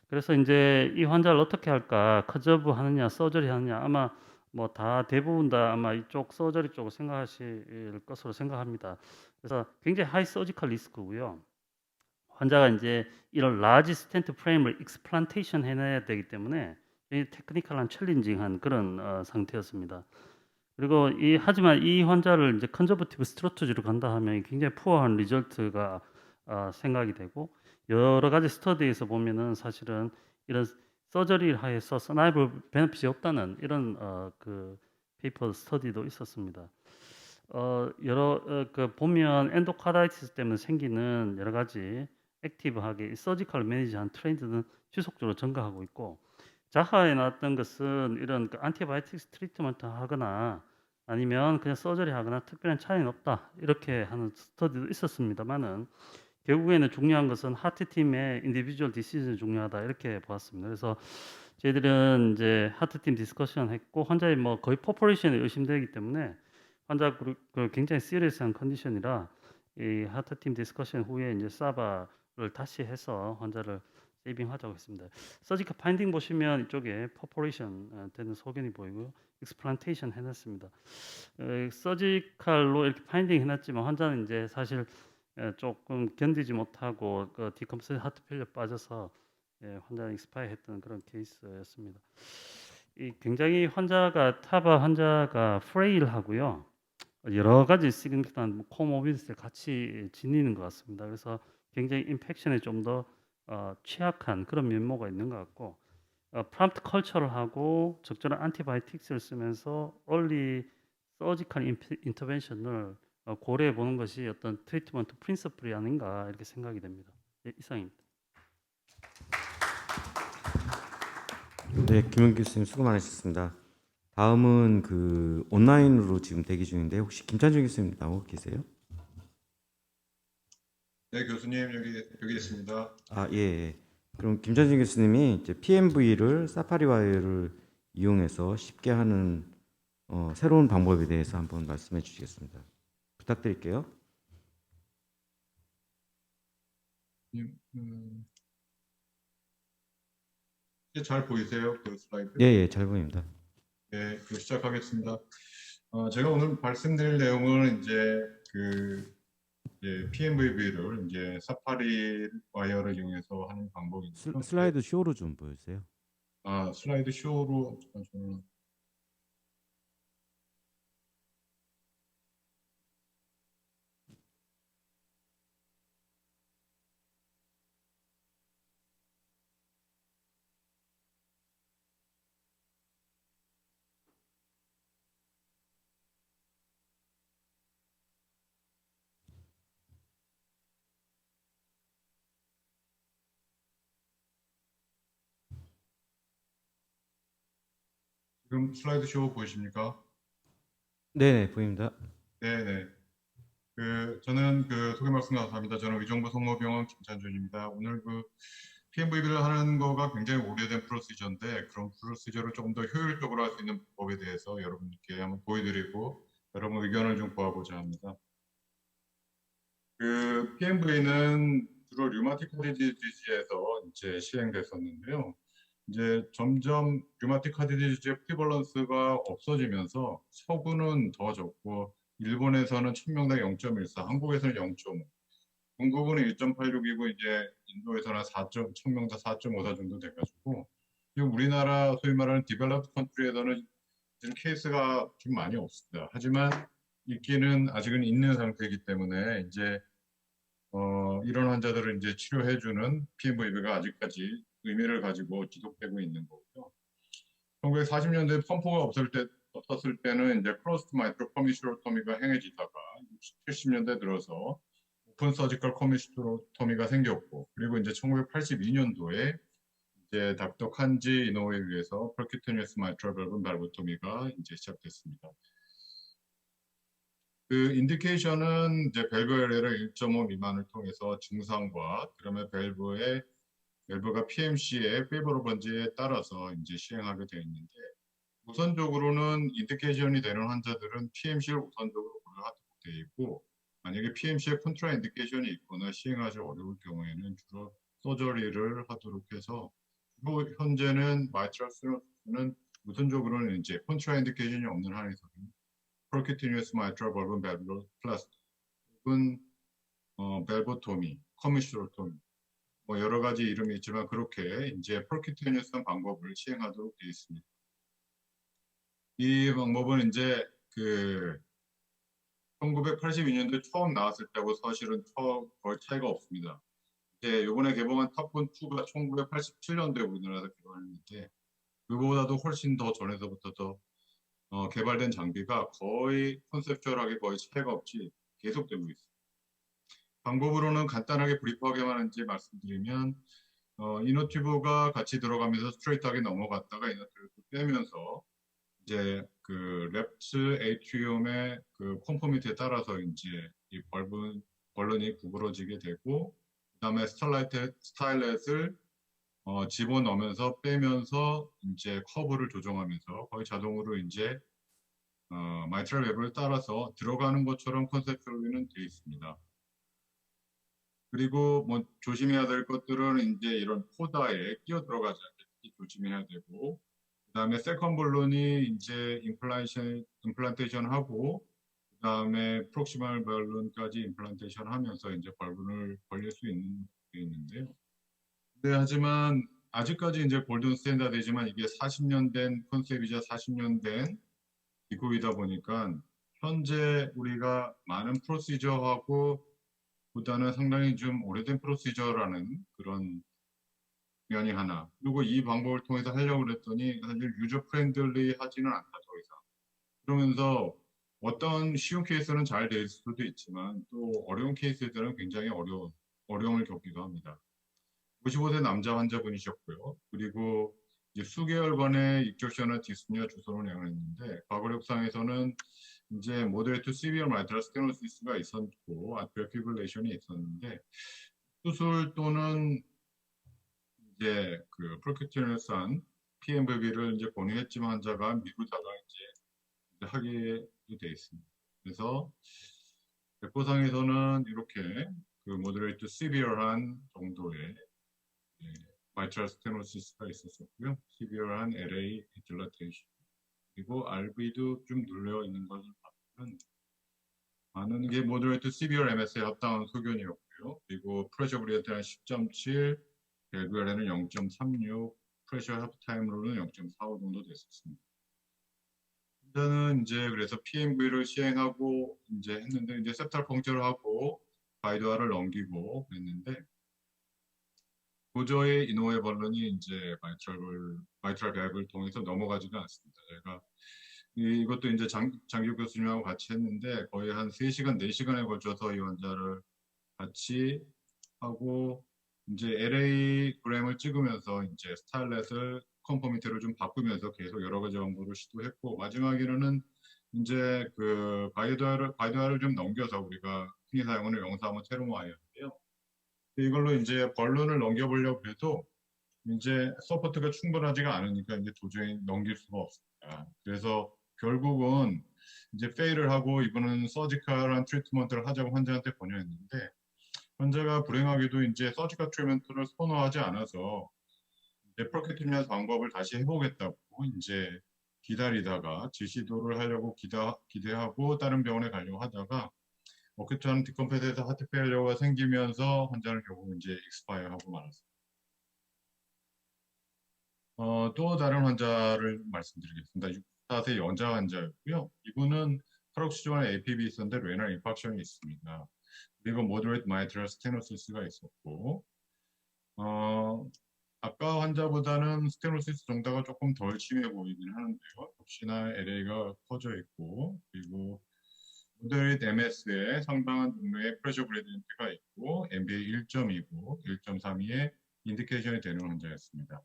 그래서 이제 이 환자를 어떻게 할까? 커저브 하느냐, 서저리 하느냐 아마 뭐 다 대부분 다 아마 이쪽 서저리 쪽을 생각하실 것으로 생각합니다. 그래서 굉장히 하이 서지컬 리스크고요. 환자가 이제 이런 라지 스텐트 프레임을 익스플란테이션 해내야 되기 때문에 테크니컬한 챌린징한 그런 상태였습니다. 그리고 하지만 이 환자를 이제 컨저버티브 스트로트지로 간다 하면 굉장히 푸어한 리절트가 생각이 되고 여러 가지 스터디에서 보면은 사실은 이런 서저리를 하여서 서나이벌 베네핏이 없다는 이런 그 페이퍼 스터디도 있었습니다. 그 보면 엔도카다이티스 때문에 생기는 여러 가지 액티브하게 서지컬 매니지한 트렌드는 지속적으로 증가하고 있고 자하에 나왔던 것은 이런 그 안티바이오틱스 트리트먼트 하거나 아니면 그냥 서저리 하거나 특별한 차이는 없다 이렇게 하는 스터디도 있었습니다만은 결국에는 중요한 것은 하트팀의 인디비주얼 디시즌이 중요하다 이렇게 보았습니다. 그래서 저희들은 이제 하트팀 디스커션 했고 환자의 뭐 거의 포퍼레이션이 의심되기 때문에 환자 그 굉장히 시리어스한 컨디션이라 이 하트팀 디스커션 후에 이제 사바를 다시 해서 환자를 세이빙하자고 했습니다. 서지컬 파인딩 보시면 이쪽에 퍼포레이션 되는 소견이 보이고요. 익스플란테이션 해놨습니다. 서지컬로 이렇게 파인딩 해놨지만 환자는 이제 사실 조금 견디지 못하고 그 디컴프스 하트 페일리어 빠져서 환자가 익스파이했던 그런 케이스였습니다. 이 굉장히 타바 환자가 프레일하고요. 여러 가지 시그니피칸트 코모비디티를 같이 지니는 것 같습니다. 그래서 굉장히 인펙션에 좀 더 취약한 그런 면모가 있는 것 같고 프롬프트 컬처를 하고 적절한 안티바이오틱스를 쓰면서 얼리 서지컬 인터벤션을 고려해 보는 것이 어떤 트리트먼트 프린서플이 아닌가 이렇게 생각이 됩니다. 예, 이상입니다. 네, 김은 교수님 수고 많으셨습니다. 다음은 그 온라인으로 지금 대기 중인데 혹시 김찬준 교수님 나오고 계세요? 네, 교수님 여기 있습니다. 아, 예, 예. 그럼 김찬준 교수님이 이제 PMV를 사파리와이어를 이용해서 쉽게 하는 새로운 방법에 대해서 한번 말씀해 주시겠습니다. 부탁드릴게요. 이제 잘 보이세요? 그 슬라이드? 예, 예, 잘 보입니다. 네, 시작하겠습니다. 제가 오늘 말씀드릴 내용은 이제 PMV를 이제 사파리 와이어를 이용해서 하는 방법입니다. 슬라이드 쇼로 좀 보여주세요. 슬라이드 쇼로 저는 지금 슬라이드 쇼 보이십니까? 네, 네, 보입니다. 네. 저는 소개 말씀 감사합니다. 저는 의정부 성모병원 김찬준입니다. 오늘 PMV를 하는 거가 굉장히 오래된 프로시저인데 그런 프로시저를 조금 더 효율적으로 할 수 있는 법에 대해서 여러분께 한번 보여드리고 여러분 의견을 좀 구하고자 합니다. PMV는 주로 류마틱 하드 디지즈에서 이제 시행됐었는데요. 이제 점점 류마틱 하드 디지즈의 프리벌런스가 없어지면서 서구는 더 적고 일본에서는 1000명당 0.14, 한국에서는 0.5, 중국은 1.86이고 이제 인도에서는 1000명당 4.54 정도 돼가지고 지금 우리나라 소위 말하는 디벨롭드 컨트리에서는 이런 케이스가 좀 많이 없습니다. 하지만 있기는 아직은 있는 상태이기 때문에 이제 이런 환자들을 이제 치료해주는 PMV가 아직까지 의미를 가지고 지속되고 있는 거고요. 1940년대 펌프가 없었을 때는 이제 크로스트 마이트로 커미슈로토미가 행해지다가 70년대 들어서 오픈 서지컬 커미슈로토미가 생겼고 그리고 이제 1982년도에 이제 닥터 칸지 이노에 의해서 퍼큐테니어스 마이트럴 밸브 발브토미가 이제 시작됐습니다. 인디케이션은 이제 밸브 에러를 1.5 미만을 통해서 증상과 그다음에 밸브가 PMC의 페이버러번지에 따라서 이제 시행하게 되어 있는데 우선적으로는 인디케이션이 되는 환자들은 PMC를 우선적으로 고려하도록 되어 있고 만약에 PMC에 컨트라 인디케이션이 있거나 시행하기 어려울 경우에는 주로 서저리를 하도록 해서 주로 현재는 마이트럴 스테노시스는 우선적으로는 이제 컨트라 인디케이션이 없는 한에서는 percutaneous mitral valve valvuloplasty 혹은 밸브토미, 커미슈로토미 뭐 여러 가지 이름이 있지만 그렇게 이제 percutaneous한 방법을 시행하도록 되어 있습니다. 이 방법은 이제 1982년도에 처음 나왔을 때하고 사실은 거의 차이가 없습니다. 이제 이번에 개봉한 탑건 2가 1987년도에 우리나라에서 개발했는데 그거보다도 훨씬 더 전에서부터 더 개발된 장비가 거의 컨셉추얼하게 거의 차이가 없이 계속되고 있습니다. 방법으로는 간단하게 브리프하게만 이제 말씀드리면 이너튜브가 같이 들어가면서 스트레이트하게 넘어갔다가 이너튜브를 빼면서 이제 랩트 에이트리움의 콘포미티에 따라서 이제 이 벌룬이 구부러지게 되고 그다음에 스타일렛을 집어넣으면서 빼면서 이제 커브를 조정하면서 거의 자동으로 이제 마이트럴 밸브를 따라서 들어가는 것처럼 컨셉처럼는 되어 있습니다. 그리고 뭐 조심해야 될 것들은 이제 이런 포다에 끼어 들어가지 않게 조심해야 되고 그다음에 세컨 볼론이 이제 임플란테이션 하고 그다음에 프록시멀 발론까지 임플란테이션 하면서 이제 발론을 벌릴 수 있는데요. 네, 하지만 아직까지 이제 골든 스탠다드이지만 이게 40년 된 컨셉이자 40년 된 기구이다 보니까 현재 우리가 많은 프로시저하고 보다는 상당히 좀 오래된 프로시저라는 그런 면이 하나. 그리고 이 방법을 통해서 하려고 그랬더니 사실 유저 프렌들리 하지는 않다, 더 이상. 그러면서 어떤 쉬운 케이스는 잘 될 수도 있지만 또 어려운 케이스들은 굉장히 어려움을 겪기도 합니다. 55세 남자 환자분이셨고요. 그리고 이제 수개월간의 익조션과 디스니아 주소를 내원했는데 과거력상에서는 이제 모더레이트 투 시비어 마이트럴 스테노시스가 있었고 아트리얼 피브릴레이션이 있었는데 수술 또는 이제 그 프로큐티너스한 PMVB를 이제 권유했지만 환자가 미루다가 이제 하게 돼 있습니다. 그래서 백보상에서는 이렇게 그 모더레이트 시비어한 정도의 마이트럴 스테노시스가 있었었고요. 시비어한 LA 딜라테이션 그리고 RV도 좀 눌려 있는 것을 보면 많은 게 모더레이트 시비어 MS에 합당한 소견이었고요. 그리고 프레셔 브리에트는 10.7, 벨브엘에는 0.36, 프레셔 하프타임으로는 0.45 정도 됐었습니다. 일단은 이제 그래서 PMV를 시행하고 이제 했는데 이제 septal 펑처를 하고 가이드화를 넘기고 그랬는데 도저히 이노의 번론이 이제 마이트럴 밸브를 통해서 넘어가지가 않습니다. 제가 이것도 이제 장규 교수님하고 같이 했는데 거의 한 3시간, 4시간에 걸쳐서 이 환자를 같이 하고 이제 LA 그램을 찍으면서 이제 스타일렛을 컨포미티를 좀 바꾸면서 계속 여러 가지 정보를 시도했고 마지막에는 이제 그 가이드화를 좀 넘겨서 우리가 흔히 사용하는 영상은 테르모아이였는데요. 이걸로 이제 벌룬을 넘겨보려고 해도 이제 서포트가 충분하지가 않으니까 이제 도저히 넘길 수가 없습니다. 그래서 결국은 이제 페일을 하고 이거는 서지컬한 트리트먼트를 하자고 환자한테 권유했는데 환자가 불행하게도 이제 서지컬 트리트먼트를 선호하지 않아서 이제 프로케티미아 방법을 다시 해보겠다고 이제 기다리다가 지시도를 하려고 기대하고 다른 병원에 가려고 하다가 어큐트한 디컴패스에서 하트 페일러가 생기면서 환자를 결국 이제 익스파이어하고 말았습니다. 또 다른 환자를 말씀드리겠습니다. 64세 여자 환자였고요. 이분은 파록시존에 APB 있었는데 레널 인팍션이 있습니다. 그리고 모더레이트 마이트럴 스테노시스가 있었고 아까 환자보다는 스테노시스 정도가 조금 덜 심해 보이긴 하는데요. 역시나 LA가 커져 있고 그리고 모더레이트 MS에 상당한 종류의 프레셔 그레디언트가 있고 MBA 1.2고 1.32의 인디케이션이 되는 환자였습니다.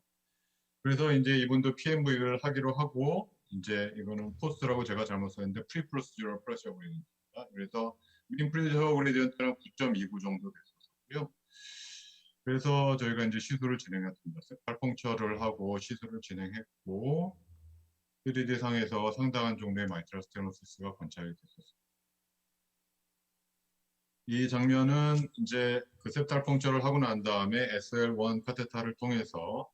그래서 이제 이분도 PMV를 하기로 하고 이제 이거는 포스트라고 제가 잘못 썼는데 프리프로시저럴 프레셔 그레디언트입니다. 그래서 민 프레셔 그레디언트는 9.29 정도 됐었고요. 그래서 저희가 이제 시술을 진행했습니다. 세팔 펑처를 하고 시술을 진행했고 3D 상에서 상당한 종류의 마이트럴 스테노시스가 관찰이 됐었습니다. 이 장면은 이제 그 septal 펑처를 하고 난 다음에 SL1 카테타를 통해서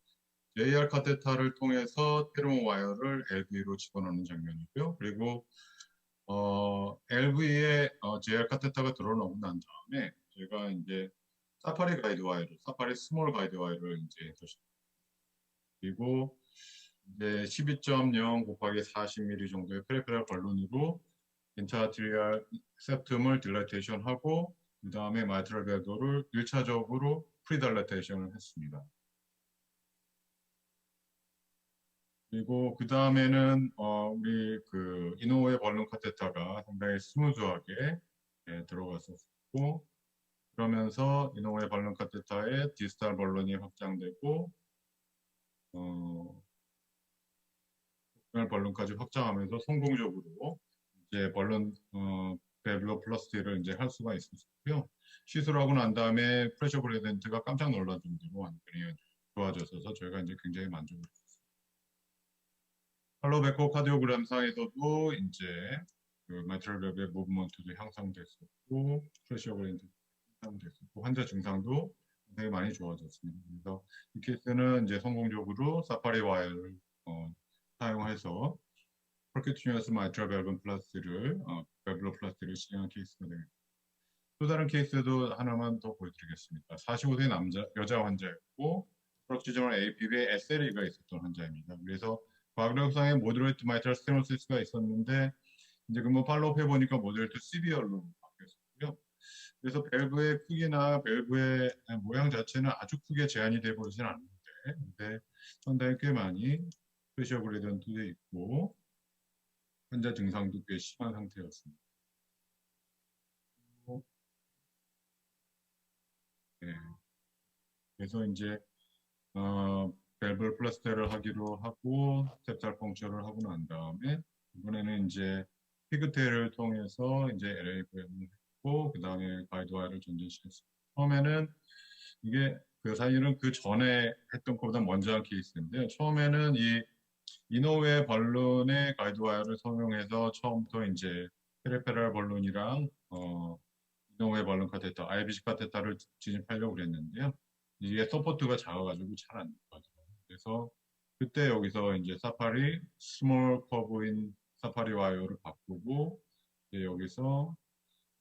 JR 카테타를 통해서 테르모 와이어를 LV로 집어넣는 장면이고요. 그리고 LV에 JR 카테타가 들어오고 난 다음에 제가 이제 사파리 가이드 와이어를, 사파리 스몰 가이드 와이어를 이제 그리고 이제 12.0 곱하기 40mm 정도의 페리페럴 발론으로 인트라트리얼 septum을 딜라테이션하고 그 다음에 마이트럴 밸브를 1차적으로 프리달라테이션을 했습니다. 그리고 그 다음에는 우리 그 이노우의 벌룬 카테타가 상당히 스무즈하게 들어갔었고 그러면서 이노우의 벌룬 카테타의 디스탈 벌룬이 확장되고 벌룬까지 확장하면서 성공적으로 이제 벌룬 밸브로플라스티를 이제 할 수가 있었고요. 시술하고 난 다음에 프레셔 그레디언트가 깜짝 놀랄 정도로 완전히 좋아졌어서 저희가 이제 굉장히 만족을 했습니다. 할로베코 카디오그램 상에서도 이제 그 마이트럴 밸브의 무브먼트도 향상됐었고 프레셔 그레디언트 향상됐었고 환자 증상도 굉장히 많이 좋아졌습니다. 그래서 이 케이스는 이제 성공적으로 사파리 와이어를 사용해서 퍼큐티니어스 마이트럴 밸브 플라스티를 시행한 케이스가 되겠습니다. 또 다른 케이스도 하나만 더 보여드리겠습니다. 45세 여자 환자였고 프록시저널 APB에 SLE가 있었던 환자입니다. 그래서 과학력상의 모더레이트 마이트럴 스테노시스가 있었는데 이제 그뭐 팔로업 해보니까 모더레이트 시비얼로 바뀌었고요. 그래서 밸브의 크기나 밸브의 모양 자체는 아주 크게 제한이 돼 보이진 않는데, 근데 상당히 꽤 많이 프레셔 그레디언트도 있고 환자 증상도 꽤 심한 상태였습니다. 네. 그래서 이제 밸브 플라스테를 하기로 하고 septal 펑처를 하고 난 다음에 이번에는 이제 피그테일을 통해서 이제 LAVM을 했고 그 다음에 가이드와이어를 전진시켰습니다. 처음에는 이게 그 사실은 그 전에 했던 것보다 먼저 한 케이스인데요. 처음에는 이 이노웨 벌룬의 가이드와이어를 성용해서 처음부터 이제 페리페럴 벌룬이랑 이노웨 벌룬 카테터, IBC 카테터를 진입하려고 그랬는데요. 이게 서포트가 작아가지고 잘 안 됐거든요. 그래서 그때 여기서 이제 사파리 스몰 커브인 사파리 와이어를 바꾸고 이제 여기서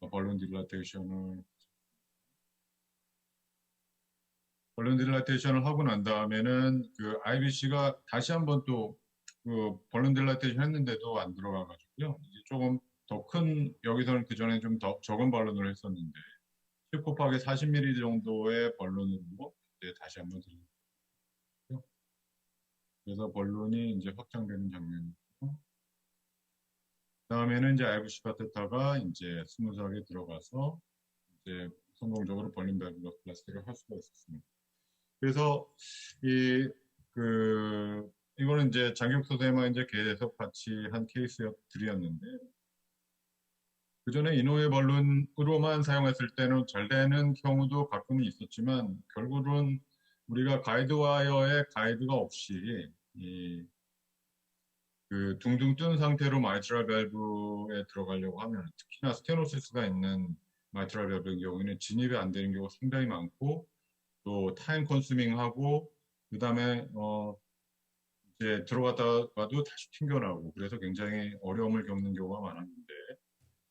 벌룬 딜라테이션을 하고 난 다음에는 그 IBC가 다시 한번 또 그 벌룬 딜라테이션 했는데도 안 들어가가지고요. 이제 조금 더 큰 여기서는 그 전에 좀 더 적은 벌룬을 했었는데 10 곱하기 40mm 정도의 벌룬으로 이제 다시 한번 들렸고요. 그래서 벌룬이 이제 확장되는 장면이고, 다음에는 이제 IBC 카테터가 이제 스무스하게 들어가서 이제 성공적으로 벌룬 밸브 플라스틱을 할 수가 있었습니다. 그래서 이거는 이제 장기욱 선생님과 이제 계속 같이 한 케이스들이었는데 그 전에 이노웨 벌룬으로만 사용했을 때는 잘 되는 경우도 가끔은 있었지만 결국은 우리가 가이드와이어에 가이드가 없이 그 둥둥 뜬 상태로 마이트랄 밸브에 들어가려고 하면 특히나 스테노시스가 있는 마이트랄 밸브의 경우에는 진입이 안 되는 경우가 상당히 많고 또 타임 컨슈밍하고 그 다음에 이제 들어갔다가도 다시 튕겨나오고 그래서 굉장히 어려움을 겪는 경우가 많았는데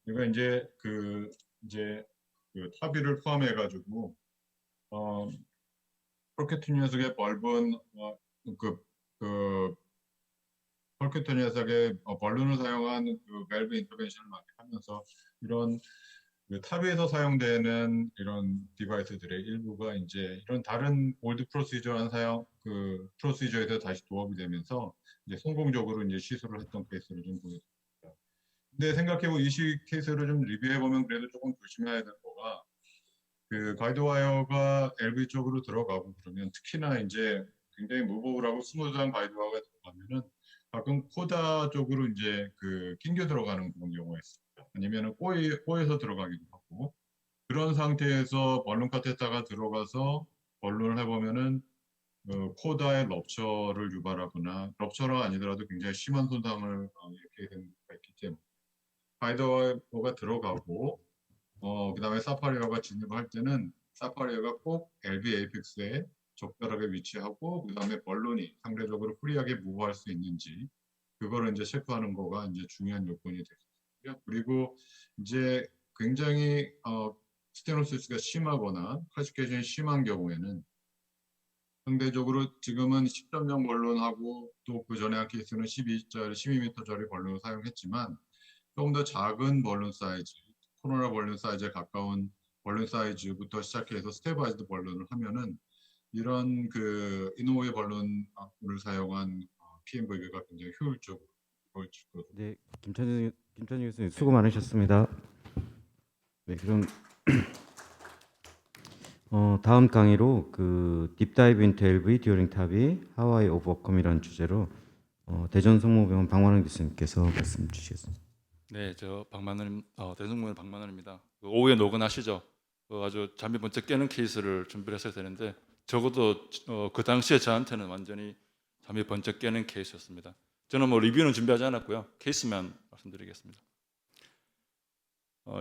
제가 이제 그 타비를 포함해 가지고 폴케트 녀석의 벌룬 폴케트 녀석의 벌룬을 사용한 그 밸브 인터벤션을 많이 하면서 이런 그 탑에서 사용되는 이런 디바이스들의 일부가 이제 이런 다른 올드 프로시저한 프로시저에서 다시 도입이 되면서 이제 성공적으로 이제 시술을 했던 케이스를 좀 보여드립니다. 근데 생각해보면 이 케이스를 좀 리뷰해보면 그래도 조금 조심해야 될 거가 그 가이드와이어가 LV 쪽으로 들어가고 그러면 특히나 이제 굉장히 무보울하고 스무드한 가이드와이어가 들어가면은 가끔 코다 쪽으로 이제 그 낑겨 들어가는 그런 경우가 있습니다. 아니면은 꼬에서 들어가기도 하고 그런 상태에서 벌룬 카테터가 들어가서 벌룬을 해보면은 코다의 럽처를 유발하거나 럽처가 아니더라도 굉장히 심한 손상을 일으키게 되는 경우가 있기 때문에 가이드와이어가 들어가고 그 다음에 사파리어가 진입을 할 때는 사파리어가 꼭 LV 에이펙스에 적절하게 위치하고 그 다음에 벌룬이 상대적으로 프리하게 무브할 수 있는지 그거를 이제 체크하는 거가 이제 중요한 요건이 되겠고요. 그리고 이제 굉장히 스테노시스가 심하거나 칼시케이션이 심한 경우에는 상대적으로 지금은 10.0 벌룬하고 또 그 전에 한 케이스는 12m짜리 벌룬을 사용했지만 조금 더 작은 벌룬 사이즈, 코로나 벌룬 사이즈에 가까운 벌룬 사이즈부터 시작해서 스테바이즈드 벌룬을 하면은 이런 그 이노웨 벌룬을 사용한 PMV가 굉장히 효율적으로 보여질 거죠. 네, 김찬희 교수님 수고 많으셨습니다. 네, 그럼 다음 강의로 그 딥다이브 인투 LV 듀어링 탑이 How I Overcome이라는 주제로 대전성모병원 박만원 교수님께서 말씀 주시겠습니다. 네, 저 대성모병원 박만원입니다. 오후에 노근하시죠? 아주 잠이 번쩍 깨는 케이스를 준비를 했어야 되는데 적어도 그 당시에 저한테는 완전히 잠이 번쩍 깨는 케이스였습니다. 저는 뭐 리뷰는 준비하지 않았고요. 케이스만 말씀드리겠습니다.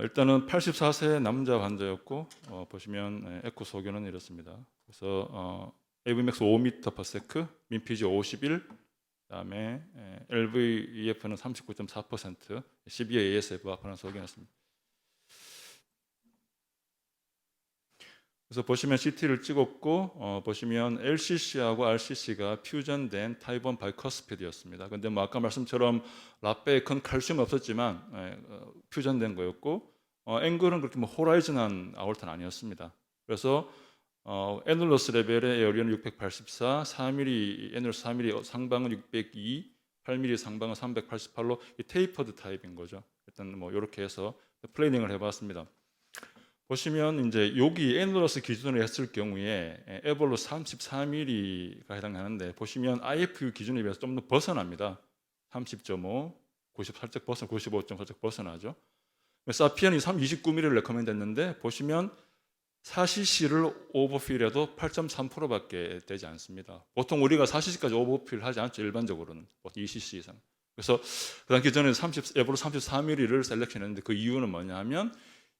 일단은 84세 남자 환자였고 보시면 에코 소견은 이렇습니다. 그래서 AVMAX 5m/s, 민피지 51, 그다음에 LVEF는 39.4%, CBA ASF와 관한 소견이었습니다. 그래서 보시면 CT를 찍었고 보시면 LCC하고 RCC가 퓨전된 타입 1 바이커스피드였습니다. 근데 뭐 아까 말씀처럼 라페에 큰 칼슘이 없었지만 퓨전된 거였고 앵글은 그렇게 뭐 호라이즌한 아올타는 아니었습니다. 그래서 애널러스 레벨의 에어리어는 684, 4mm 애널러스 4mm 상방은 602, 8mm 상방은 388로 이 테이퍼드 타입인 거죠. 일단 뭐 이렇게 해서 플래닝을 해봤습니다. 보시면 이제 여기 애널러스 기준으로 했을 경우에 에볼로 34mm가 해당하는데 보시면 IFU 기준에 비해서 좀 더 벗어납니다. 30.5, 90 살짝 벗어 95점 살짝 벗어나죠. 사피언이 29mm를 레커멘드했는데 보시면 4cc를 오버필해도 8.3%밖에 되지 않습니다. 보통 우리가 4cc까지 오버필 하지 않죠. 일반적으로는 2cc 이상. 그래서 그다음 기존에 에볼로 34mm를 셀렉션했는데 그 이유는 뭐냐 하면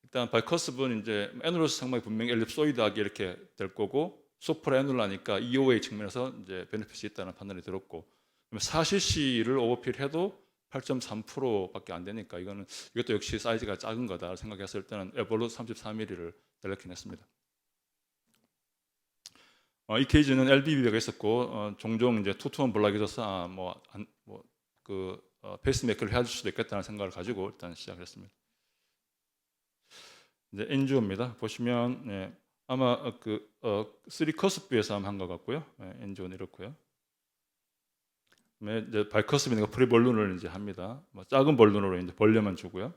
일단 바이커스브는 이제 애널러스 상방이 분명히 엘립소이드하게 이렇게 될 거고 소프라 애널라니까 EOA 측면에서 이제 베네핏이 있다는 판단이 들었고 4cc를 오버필해도 8.3%밖에 안 되니까 이것도 역시 사이즈가 작은 거다 생각했을 때는 에볼로 34mm를 셀렉션했습니다. 이 케이지는 LBB가 있었고 종종 이제 투투원 블락이져서 페이스메이커를 해줄 수도 있겠다는 생각을 가지고 일단 시작했습니다. 이제 엔지오입니다. 보시면 아마 3커스프에서 한 것 같고요. 엔지오는 이렇고요. 이제 바이커스프니까 프리볼룬을 이제 합니다. 뭐 작은 볼룬으로 이제 벌려만 주고요.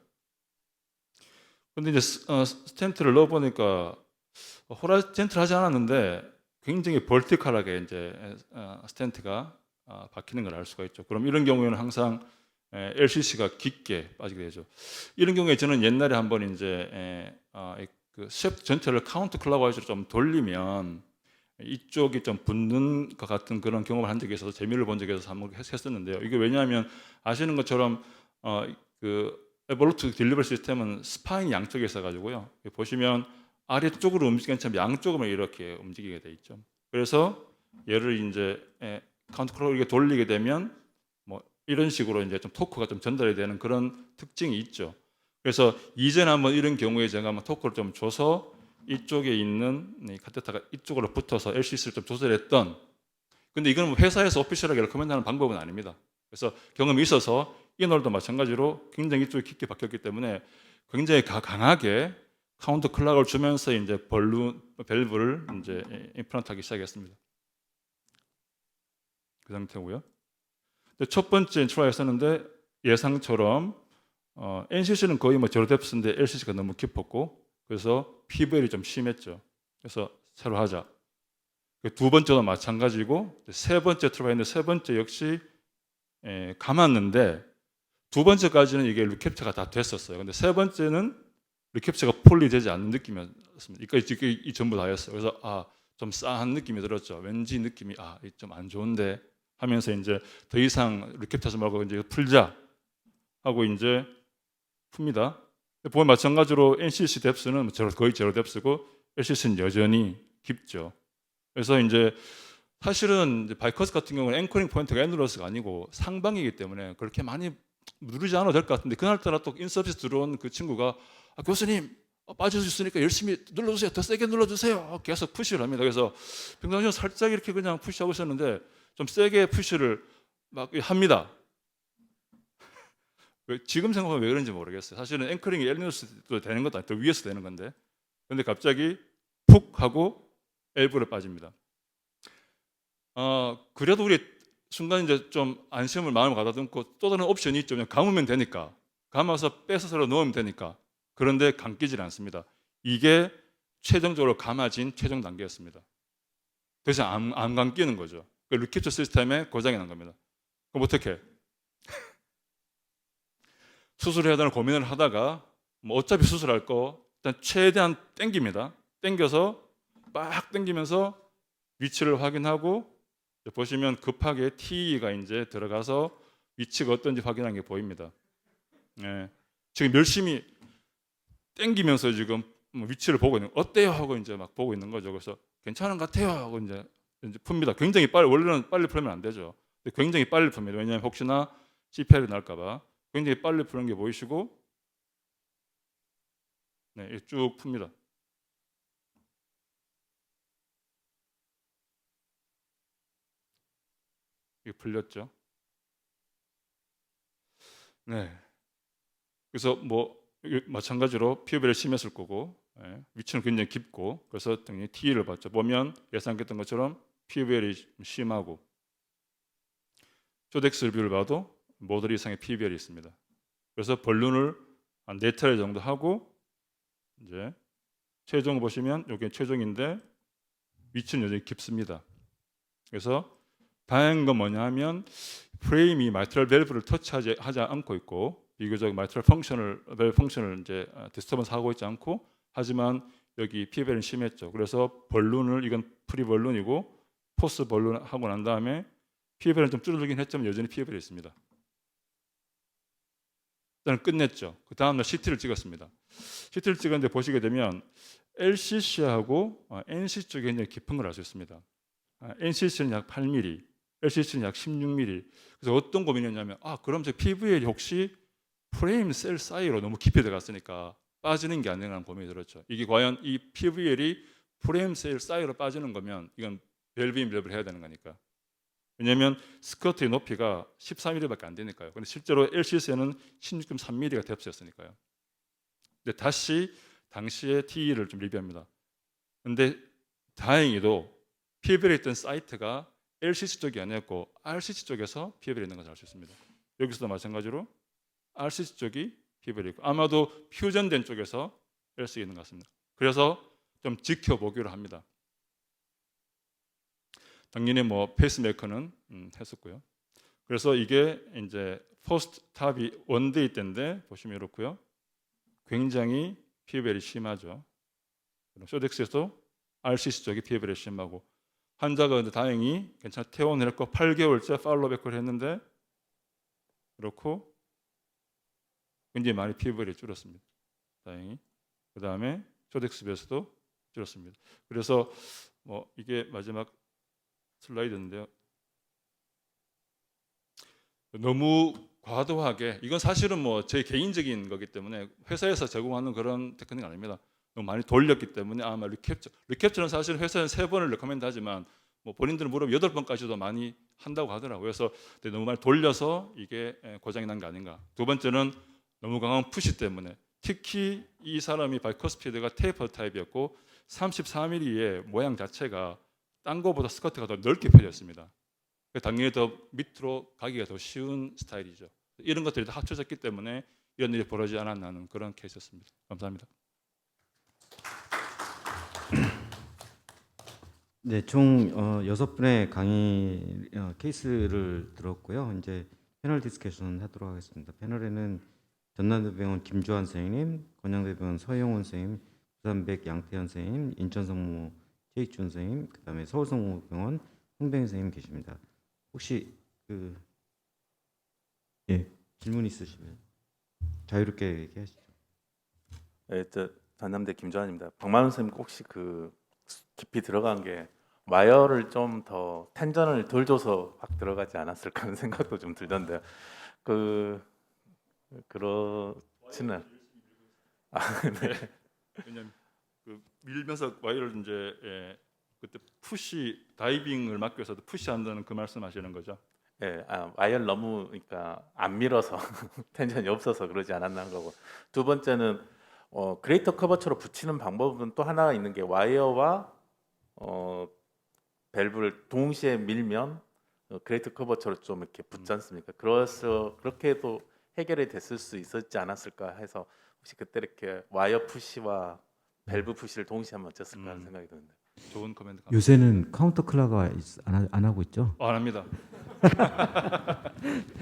근데 이제 스텐트를 넣어 보니까 호라이젠트를 하지 않았는데 굉장히 벌티컬하게 이제 스텐트가 박히는 걸 알 수가 있죠. 그럼 이런 경우에는 항상 LCC가 깊게 빠지게 되죠. 이런 경우에 저는 옛날에 한번 이제 그 셰프트 전체를 카운트 클락와이즈로 좀 돌리면 이쪽이 좀 붙는 것 같은 그런 경험을 한 적이 있어서 재미를 본 적이 있어서 한번 했었는데요. 이게 왜냐하면 아시는 것처럼 그 에볼루트 딜리버리 시스템은 스파인이 양쪽에 있어가지고요. 보시면 아래쪽으로 움직이는 참 양쪽으로 이렇게 움직이게 돼 있죠. 그래서 얘를 이제 카운트 클락을 이렇게 돌리게 되면 뭐 이런 식으로 이제 좀 토크가 좀 전달이 되는 그런 특징이 있죠. 그래서 이전에 한번 이런 경우에 제가 한번 토크를 좀 줘서 이쪽에 있는 카테타가 이쪽으로 붙어서 LCC를 좀 조절했던. 근데 이건 뭐 회사에서 오피셜하게 레코멘드하는 방법은 아닙니다. 그래서 경험이 있어서 이널도 마찬가지로 굉장히 이쪽에 깊게 박혔기 때문에 굉장히 강하게 카운트 클락을 주면서 이제 밸브를 이제 임플란트하기 시작했습니다. 그 상태고요. 첫 번째 트라이했었는데 예상처럼 NCC는 거의 뭐 제로 뎁스인데 LCC가 너무 깊었고 그래서 PVL이 좀 심했죠. 그래서 새로 하자. 두 번째도 마찬가지고 세 번째 트라이했는데 세 번째 역시 감았는데 두 번째까지는 이게 리캡처가 다 됐었어요. 근데 세 번째는 리캡처가 폴리 되지 않는 느낌이었습니다. 이 전부 다였어요. 그래서 좀 싸한 느낌이 들었죠. 왠지 느낌이 좀 안 좋은데 하면서 이제 더 이상 리캡처하지 말고 이제 풀자 하고 이제 풉니다. 보면 마찬가지로 NCC 뎁스는 거의 제로 뎁스고 LCC는 여전히 깊죠. 그래서 이제 사실은 이제 바이커스 같은 경우는 앵커링 포인트가 애널러스가 아니고 상방이기 때문에 그렇게 많이 누르지 않아도 될 것 같은데 그날따라 또 인서비스 들어온 그 친구가 교수님 빠질 수 있으니까 열심히 눌러주세요. 더 세게 눌러주세요. 계속 푸시를 합니다. 그래서 평상시에 살짝 이렇게 그냥 푸시하고 있었는데 좀 세게 푸시를 막 합니다. 지금 생각하면 왜 그런지 모르겠어요. 사실은 앵커링이 엘리너스도 되는 것도 아니고 더 위에서 되는 건데 근데 갑자기 푹 하고 엘보로 빠집니다. 그래도 우리 순간 이제 좀 안심을 마음을 가다듬고 또 다른 옵션이 있죠. 그냥 감으면 되니까 감아서 빼서 넣으면 되니까 그런데 감기질 않습니다. 이게 최종적으로 감아진 최종 단계였습니다. 더 이상 안 감기는 거죠. 그 리캡처 시스템에 고장이 난 겁니다. 그럼 어떻게? 수술해야 되는 고민을 하다가 뭐 어차피 수술할 거 일단 최대한 당깁니다. 당겨서 막 당기면서 위치를 확인하고 보시면 급하게 TE가 이제 들어가서 위치가 어떤지 확인하는 게 보입니다. 지금 열심히 당기면서 지금 위치를 보고 있는 어때요 하고 이제 막 보고 있는 거죠. 그래서 괜찮은 것 같아요 하고 이제 풉니다. 굉장히 빨리 원래는 빨리 풀면 안 되죠. 근데 굉장히 빨리 풉니다. 왜냐하면 혹시나 CPR이 날까봐 굉장히 빨리 푸는 게 보이시고 쭉 풉니다. 풀렸죠. 네. 그래서 뭐 마찬가지로 피부벨이 심했을 거고 위치는 굉장히 깊고 그래서 당연히 T를 봤죠. 보면 예상했던 것처럼 피부벨이 심하고 조덱스 뷰를 봐도 모듈 이상의 피부벨이 있습니다. 그래서 벌룬을 한 4차례 정도 하고 이제 최종 보시면 여기 최종인데 위치는 여전히 깊습니다. 그래서 다행한 건 뭐냐 하면 프레임이 마이트럴 밸브를 터치하지 않고 있고 비교적 마이트럴 밸브 펑션을 이제 디스터번스 하고 있지 않고 하지만 여기 피부벨은 심했죠. 그래서 벌룬을 이건 프리 벌룬이고 포스 벌룬 하고 난 다음에 피부벨은 좀 줄어들긴 했지만 여전히 피부벨이 있습니다. 일단 끝냈죠. 그 다음날 CT를 찍었습니다. CT를 찍었는데 보시게 되면 LCC하고 NC 쪽에 굉장히 깊은 걸 알 수 있습니다. NCC는 약 8mm, LCC는 약 16mm. 그래서 어떤 고민이었냐면 그럼 제 PVL이 혹시 프레임 셀 사이로 너무 깊이 들어갔으니까 빠지는 게 아니라는 고민이 들었죠. 이게 과연 이 PVL이 프레임 셀 사이로 빠지는 거면 이건 밸브인 밸브를 해야 되는 거니까. 왜냐하면 스커트의 높이가 14mm밖에 안 되니까요. 근데 실제로 LCC는 16.3mm가 뎁스였으니까요. 근데 다시 당시의 TE를 좀 리뷰합니다. 근데 다행히도 PVL에 있던 사이트가 LCC 쪽이 아니었고 RCC 쪽에서 PVL이 있는 것을 알 수 있습니다. 여기서도 마찬가지로 RCC 쪽이 PVL이 있고 아마도 퓨전된 쪽에서 LC가 있는 것 같습니다. 그래서 좀 지켜보기로 합니다. 당연히 뭐 페이스메이커는 했었고요. 그래서 이게 이제 포스트 탑이 원데이 때인데 보시면 이렇고요. 굉장히 PVL이 심하죠. 쇼덱스에서 RCC 쪽이 PVL이 심하고 환자가 근데 다행히 괜찮아 퇴원을 했고 8개월째 팔로우백을 했는데 그렇고 굉장히 많이 PVL이 줄었습니다. 다행히. 그 다음에 쇼덱스에서도 줄었습니다. 그래서 뭐 이게 마지막 슬라이드인데요. 너무 과도하게 이건 사실은 뭐 제 개인적인 거기 때문에 회사에서 제공하는 그런 테크닉 아닙니다. 너무 많이 돌렸기 때문에 아마 리캡처는 사실 회사는 3번을 레커멘드 하지만 뭐 본인들은 무려 8번까지도 많이 한다고 하더라고요. 그래서 너무 많이 돌려서 이게 고장이 난 게 아닌가. 두 번째는 너무 강한 푸시 때문에 특히 이 사람이 바이커스피드가 테이퍼 타입이었고 34mm의 모양 자체가 딴 거보다 스커트가 더 넓게 펴졌습니다. 당연히 더 밑으로 가기가 더 쉬운 스타일이죠. 이런 것들이 다 합쳐졌기 때문에 이런 일이 벌어지지 않았나는 그런 케이스였습니다. 감사합니다. 네, 총 6분의 강의 케이스를 들었고요. 이제 패널 디스커션 하도록 하겠습니다. 패널에는 전남대병원 김주환 선생님, 건양대병원 서영훈 선생님, 부산백 양태현 선생님, 인천성모 최익준 선생님, 그다음에 서울성모병원 홍병희 선생님 계십니다. 혹시 질문 있으시면 자유롭게 얘기하시죠. 네, 전남대 김주환입니다. 박만훈 선생님 혹시 깊이 들어간 게 와이어를 좀 더 텐전을 덜 줘서 확 들어가지 않았을까 하는 생각도 좀 들던데요. 그렇지는 네. 왜냐면 밀면서 와이어를 이제 그때 푸시 다이빙을 막기 위해서도 푸시한다는 그 말씀하시는 거죠? 예, 와이어를 너무 그러니까 안 밀어서 텐션이 없어서 그러지 않았나 하는 거고 두 번째는 그레이터 커버처로 붙이는 방법은 또 하나가 있는 게 와이어와 밸브를 동시에 밀면 그레이터 커버처럼 좀 이렇게 붙지 않습니까? 그래서 그렇게 해도 해결이 됐을 수 있었지 않았을까 해서 혹시 그때 이렇게 와이어 푸시와 밸브 푸시를 동시에 하면 어땠을까 하는 생각이 드는데. 좋은 코멘트. 요새는 카운터 클라가 안 하고 있죠? 안 합니다.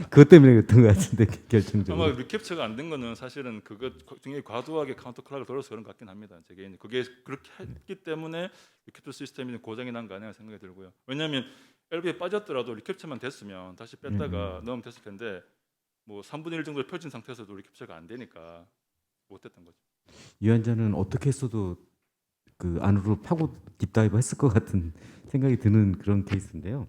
그것 때문에 그랬던 것 같은데 결정적으로. 아마 리캡처가 안 된 거는 사실은 그거 굉장히 과도하게 카운터 클락을 돌려서 그런 것 같긴 합니다. 제 개인 그게 그렇게 했기 때문에 리캡처 시스템이 고장이 난 거 아니냐 생각이 들고요. 왜냐하면 LV에 빠졌더라도 리캡처만 됐으면 다시 뺐다가 넣으면 됐을 텐데 뭐 3분의 1 정도 펴진 상태에서도 리캡처가 안 되니까 못했던 거죠. 이 환자는 어떻게 했어도 그 안으로 파고 딥다이브 했을 것 같은 생각이 드는 그런 케이스인데요.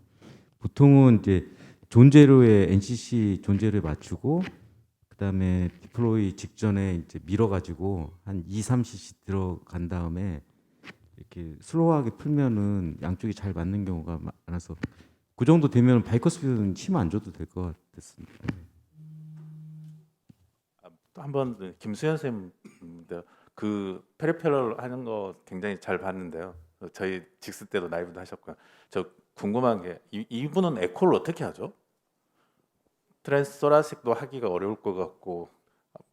보통은 이제 존재로의 NCC 존재로에 맞추고 그다음에 디플로이 직전에 이제 밀어가지고 한 2-3cc 들어간 다음에 이렇게 슬로우하게 풀면은 양쪽이 잘 맞는 경우가 많아서 그 정도 되면 바이커스피드는 힘 안 줘도 될 것 같았습니다. 또 한번 김수현 선생님 그 페리페럴 하는 거 굉장히 잘 봤는데요. 저희 직스 때도 라이브도 하셨고요. 저 궁금한 게 이분은 에코를 어떻게 하죠? 트랜스소라식도 하기가 어려울 것 같고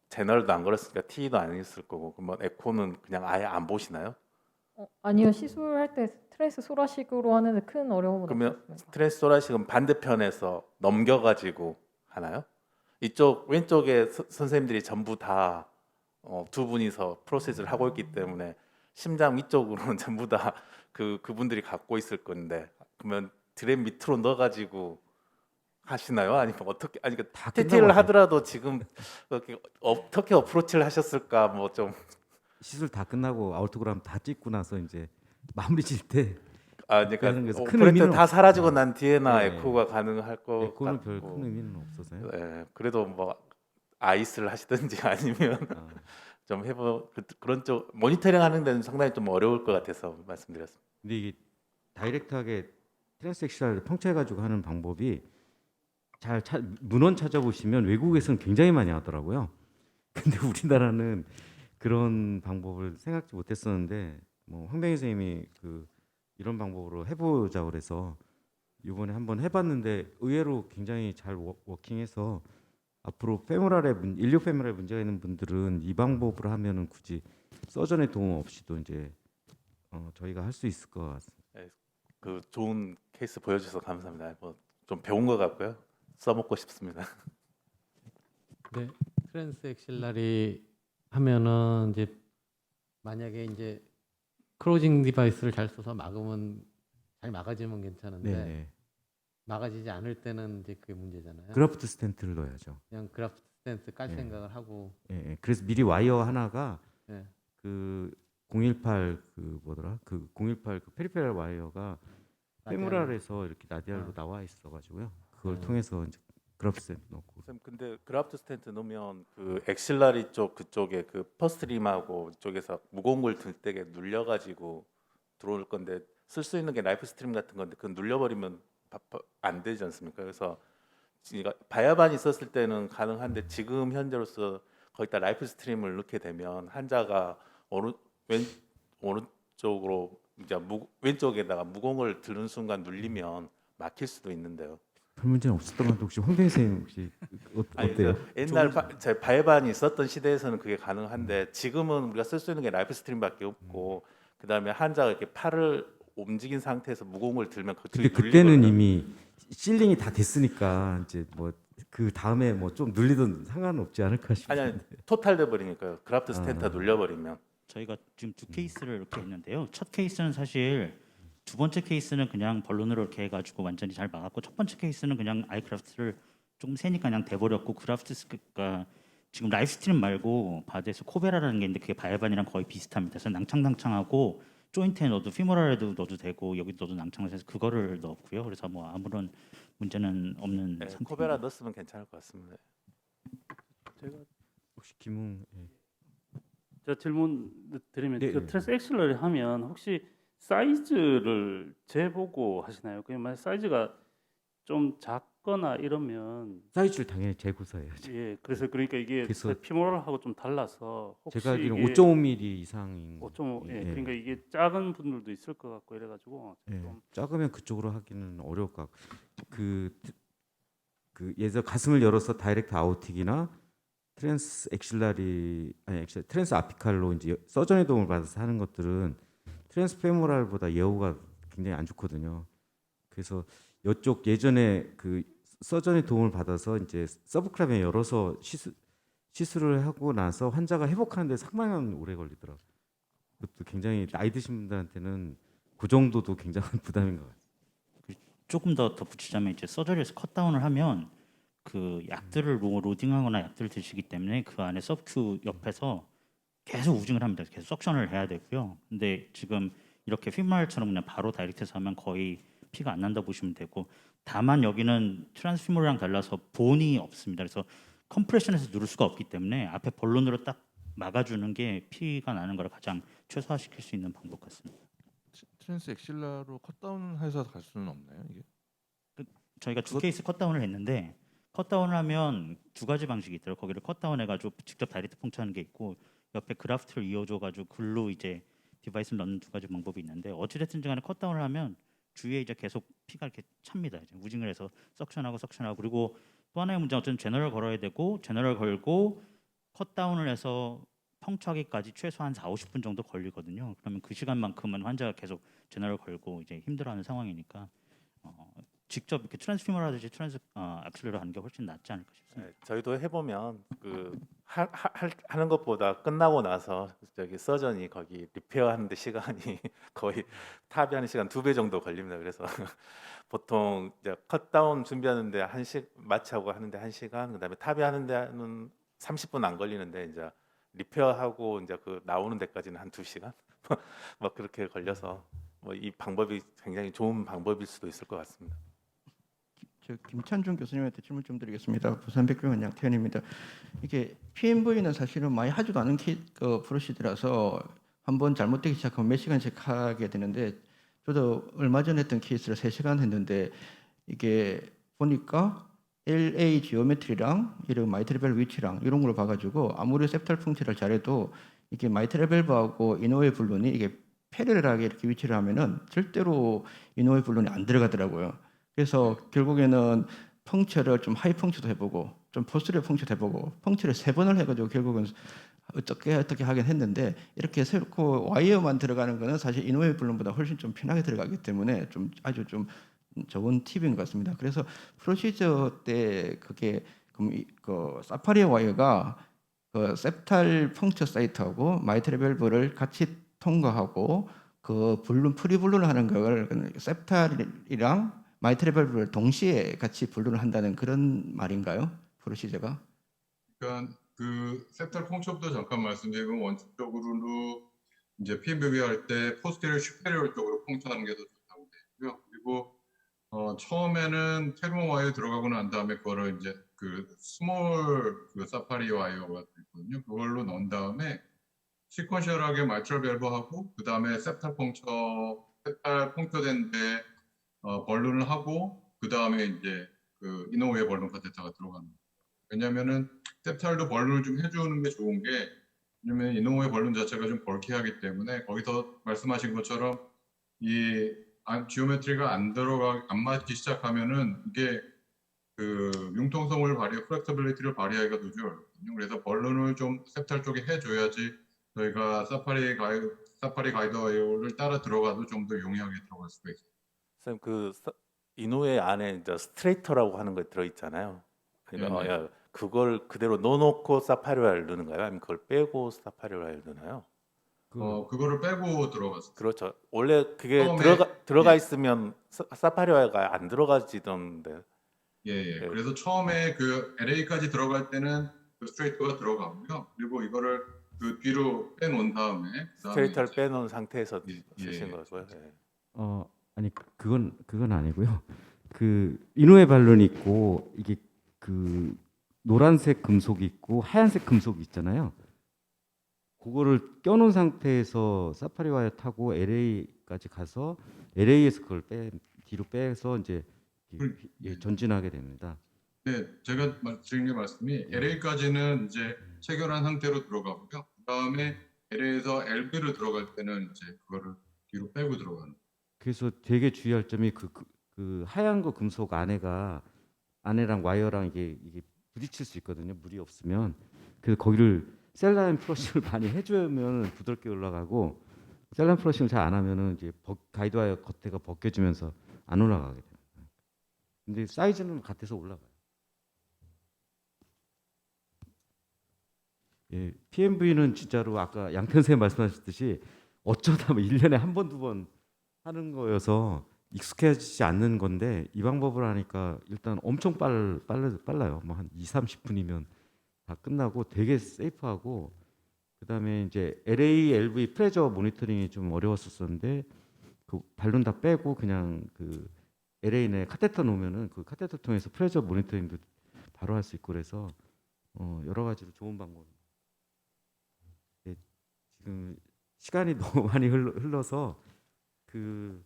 제너럴도 안 걸었으니까 T도 안 있을 거고 그러면 에코는 그냥 아예 안 보시나요? 아니요. 시술할 때 트랜스 소라식으로 하는데 큰 어려움은 그러면 없었습니다. 트랜스소라식은 반대편에서 넘겨가지고 하나요? 이쪽 왼쪽에 선생님들이 전부 다 두 분이서 프로세스를 하고 있기 때문에 심장 위쪽으로는 전부 다 그분들이 갖고 있을 건데 그러면 드랩 밑으로 넣어가지고 하시나요? 아니면 어떻게 아니 그 다 TT를 끝나고 하더라도 지금 어떻게 어프로치를 하셨을까 뭐 좀 시술 다 끝나고 아우토그램 다 찍고 나서 이제 마무리 질때 그러니까 그래서 큰 오퍼레이터 의미는 다 사라지고 난 없어요. 뒤에나 네. 에코가 가능할 것 에코는 별 같고 큰 의미는 없어서요. 네, 그래도 뭐 아이스를 하시든지 아니면 아, 좀 그런 쪽 모니터링 하는 데는 상당히 좀 어려울 것 같아서 말씀드렸습니다. 근데 이게 다이렉트하게 트랜스액션을 평치해가지고 하는 방법이 문헌 찾아보시면 외국에서는 굉장히 많이 하더라고요. 근데 우리나라는 그런 방법을 생각지 못했었는데 뭐 황병희 선생님이 이런 방법으로 해보자 그래서 이번에 한번 해봤는데 의외로 굉장히 잘 워킹해서 앞으로 인류 페모랄에 문제가 있는 분들은 이 방법으로 하면은 굳이 서전의 도움 없이도 이제 저희가 할 수 있을 것 같습니다. 그 좋은 케이스 보여주셔서 감사합니다. 뭐 좀 배운 것 같고요. 써먹고 싶습니다. 네, 트랜스 엑실라리 하면은 이제 만약에 이제 크로징 디바이스를 잘 써서 막으면 잘 막아지면 괜찮은데 네. 막아지지 않을 때는 이제 그게 문제잖아요. 그래프트 스텐트를 넣어야죠. 그냥 그래프트 스탠스 깔 네. 생각을 하고 예. 그래서 미리 와이어 하나가 네. 그 018 018 페리페럴 와이어가 페모랄에서 이렇게 라디알로 나와 있어가지고요. 그걸 통해서 이제 그래프트 스텐트 넣고. 선생님 근데 그래프트 스탠트 넣으면 그 엑실라리 쪽 그쪽에 그 퍼스트림하고 쪽에서 무거운 걸 들 때 눌려가지고 들어올 건데 쓸 수 있는 게 라이프 스트림 같은 건데 그건 눌려버리면 안 되지 않습니까? 그래서 바야반이 썼을 때는 가능한데 지금 현재로서 거기다 라이프 스트림을 넣게 되면 환자가 오른쪽으로 이제 왼쪽에다가 무거운 걸 드는 순간 눌리면 막힐 수도 있는데요. 별 문제는 없었던 건데 혹시 황병희 선생님 혹시 아니, 어때요? 옛날 제 바이반이 썼던 시대에서는 그게 가능한데 지금은 우리가 쓸 수 있는 게 라이프 스트림밖에 없고 그다음에 환자가 이렇게 팔을 움직인 상태에서 무거운 걸 들면 근데 그때는 이미 실링이 다 됐으니까 이제 뭐 그 다음에 뭐 좀 눌리든 상관없지 않을까 싶은데. 아니 토탈 돼 버리니까요. 그래프트 스탠트 눌려버리면 저희가 지금 두 케이스를 이렇게 했는데요. 첫 케이스는 사실 두 번째 케이스는 그냥 벌론으로 이렇게 해가지고 완전히 잘 막았고 첫 번째 케이스는 그냥 아이크래프트를 조금 세니까 그냥 돼버렸고 그래프트가 지금 라이프 스트림 말고 바드에서 코베라라는 게 있는데 그게 바이반이랑 거의 비슷합니다. 그래서 낭창낭창하고 조인트에 넣어도 피모랄에도 넣어도 되고 여기 넣어도 낭창해서 그거를 넣었고요. 그래서 뭐 아무런 문제는 없는 네, 상태입니다. 코베라 넣었으면 괜찮을 것 같습니다. 제가 혹시 김웅 저 질문 드리면 네, 그 네. 트랜스 엑셀러리 하면 혹시 사이즈를 재보고 하시나요? 그냥 만약 사이즈가 좀 작거나 이러면 사이즈를 당연히 재고서해야죠. 예, 그래서 그러니까 이게 그래서 피모랄하고 좀 달라서 혹시 제가 알기로는 이게 5.5mm 이상인 5.5 예, 예. 그러니까 이게 작은 분들도 있을 것 같고 이래가지고 예, 좀 작으면 그쪽으로 하기는 어려울 것 같고 예를 가슴을 열어서 다이렉트 아우틱이나 트랜스 트랜스 아피칼로 이제 서전의 도움을 받아서 하는 것들은 트랜스 페모랄보다 예후가 굉장히 안 좋거든요. 그래서 이쪽 예전에 그 서전의 도움을 받아서 이제 서브크라비에 열어서 시술을 하고 나서 환자가 회복하는데 상당히 오래 걸리더라고요. 그것도 굉장히 나이 드신 분들한테는 그 정도도 굉장한 부담인 것 같아요. 조금 더 덧붙이자면 이제 서저리에서 컷다운을 하면 그 약들을 로딩하거나 약들을 드시기 때문에 그 안에 서브큐 옆에서 계속 우징을 합니다. 계속 석션을 해야 되고요. 근데 지금 이렇게 피모랄처럼 그냥 바로 다이렉트에서 하면 거의 피가 안 난다 보시면 되고 다만 여기는 트랜스피모랄이랑 달라서 본이 없습니다. 그래서 컴프레션에서 누를 수가 없기 때문에 앞에 벌론으로 딱 막아주는 게 피가 나는 걸 가장 최소화시킬 수 있는 방법 같습니다. 트랜스 엑실라로 컷다운해서 갈 수는 없나요 이게? 저희가 두 케이스 컷다운을 했는데 컷다운을 하면 두 가지 방식이 있더라고요. 거기를 컷다운 해가지고 직접 다이렉트 펑처하는 게 있고 옆에 그래프트를 이어줘가지고 글로 이제 디바이스를 넣는 두 가지 방법이 있는데 어찌됐든 간에 컷다운을 하면 주위에 이제 계속 피가 이렇게 찹니다. 이제 우징을 해서 석션하고 그리고 또 하나의 문제는 어쨌든 제너럴 걸어야 되고 제너럴 걸고 컷다운을 해서 펑처하기까지 최소 한 4-50분 정도 걸리거든요. 그러면 그 시간만큼은 환자가 계속 제너럴 걸고 이제 힘들어하는 상황이니까 직접 이렇게 트랜스피머를 하듯이 액셀러를 하는 게 훨씬 낫지 않을까 싶습니다. 네, 저희도 해보면 하는 것보다 끝나고 나서 저기 서전이 거기 리페어하는데 시간이 거의 탑이 하는 시간 2배 정도 걸립니다. 그래서 보통 이제 컷다운 준비하는데 마취하고 하는데 1시간, 그다음에 탑이 하는데는 30분 안 걸리는데 이제 리페어하고 이제 그 나오는 데까지는 한 2시간 막 그렇게 걸려서 뭐 이 방법이 굉장히 좋은 방법일 수도 있을 것 같습니다. 저 김찬중 교수님한테 질문 좀 드리겠습니다. 부산 백병원 양태현입니다. 이게 PMV는 사실은 많이 하지도 않은 프로시드라서 한번 잘못되기 시작하면 몇 시간씩 하게 되는데 저도 얼마 전에 했던 케이스를 3시간 했는데 이게 보니까 LA 지오메트리랑 이런 마이트리 밸브 위치랑 이런 걸 봐가지고 아무리 septal 펑치를 잘해도 이게 마이트리 밸브하고 이노웨이 블론이 이게 패러렐하게 이렇게 위치를 하면은 절대로 이노웨이 블론이 안 들어가더라고요. 그래서 결국에는 펑처를 좀 하이 펑처도 해보고 좀 포스트레 펑처도 해보고 펑처를 3번을 해가지고 결국은 어떻게 하긴 했는데 이렇게 새롭고 와이어만 들어가는 거는 사실 이노웨이 블론보다 훨씬 좀 편하게 들어가기 때문에 좀 아주 좀 좋은 팁인 것 같습니다. 그래서 프로시저 때 그게 그 사파리 와이어가 그 septal 펑처 사이트하고 마이트리 밸브를 같이 통과하고 그 프리 블룬을 하는 걸 septal이랑 마이트리 밸브를 동시에 같이 블룬을 한다는 그런 말인가요? 프로시저가? 그러니까 그 septal 펑처부터 잠깐 말씀드리면 원칙적으로는 이제 PMVB 할 때 포스테리어 슈페리어 쪽으로 펑처하는 게 더 좋다고 되고요. 그리고 처음에는 테르모 와이어 들어가고 난 다음에 그거를 이제 그 스몰 그 사파리 와이어가 있거든요. 그걸로 넣은 다음에 시퀀셜하게 마이트럴 밸브하고 그 다음에 septal 펑처된 데 벌룬을 하고 그 다음에 이제 그 이노웨이 벌룬 카테터가 들어가는 거예요. 왜냐면은 septal도 벌룬을 좀 해주는 게 좋은 게 왜냐면 이노웨이 벌룬 자체가 좀 벌키하기 때문에 거기서 말씀하신 것처럼 이 지오메트리가 안 맞기 시작하면은 이게 그 융통성을 플렉서빌리티를 발휘하기가 도저히 어렵거든요. 그래서 벌룬을 좀 septal 쪽에 해줘야지 저희가 사파리 가이드웨어를 따라 들어가도 좀 더 용이하게 들어갈 수가 있어요. 선생님 그 이노웨이 안에 이제 스트레이터라고 하는 거 들어 있잖아요. 그러니까 그걸 그대로 넣어놓고 사파리 와이어를 넣는가요? 아니면 그걸 빼고 사파리 와이어를 넣나요? 그거를 빼고 들어갔어요. 그렇죠. 원래 그게 들어가 있으면 사파리 와이어가 안 들어가지던데. 예. 그래서 처음에 그 LA까지 들어갈 때는 그 스트레이터가 들어가고요. 그리고 이거를 그 뒤로 빼놓은 다음에 스트레이터를 빼놓은 상태에서 쓰신 거고요. 아니 그건 아니고요. 그 이노웨이 발론이 있고 이게 그 노란색 금속이 있고 하얀색 금속이 있잖아요. 그거를 껴놓은 상태에서 사파리 와이어 타고 LA까지 가서 LA에서 그걸 뒤로 빼서 이제 전진하게 됩니다. 네, 제가 드린 게 말씀이 LA까지는 이제 체결한 상태로 들어가고요. 그 다음에 LA에서 LB로 들어갈 때는 이제 그거를 뒤로 빼고 들어가는. 그래서 되게 주의할 점이 그 하얀 거 금속 안에랑 와이어랑 이게 부딪힐 수 있거든요. 물이 없으면. 그래서 거기를 셀라인 프러싱을 많이 해주면 부드럽게 올라가고 셀라인 프러싱을 잘 안 하면은 이제 가이드 와이어 겉에가 벗겨지면서 안 올라가게 돼요. 근데 사이즈는 같아서 올라가요. 예, PMV는 진짜로 아까 양태현 선생님 말씀하셨듯이 어쩌다 뭐 1년에 한 번, 2번 하는 거여서 익숙해지지 않는 건데 이 방법을 하니까 일단 엄청 빨라요. 뭐 한 20-30분이면 다 끝나고 되게 세이프하고 그다음에 이제 LA, LV 프레저 모니터링이 좀 어려웠었는데 그 발론 다 빼고 그냥 그 LA 내 카테터 놓으면은 그 카테터 통해서 프레저 모니터링도 바로 할 수 있고 그래서 여러 가지로 좋은 방법입니다. 네, 지금 시간이 너무 많이 흘러서 그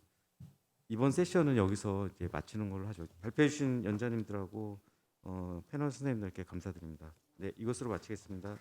이번 세션은 여기서 이제 마치는 걸로 하죠. 발표해 주신 연자님들하고 패널 선생님들께 감사드립니다. 네, 이것으로 마치겠습니다.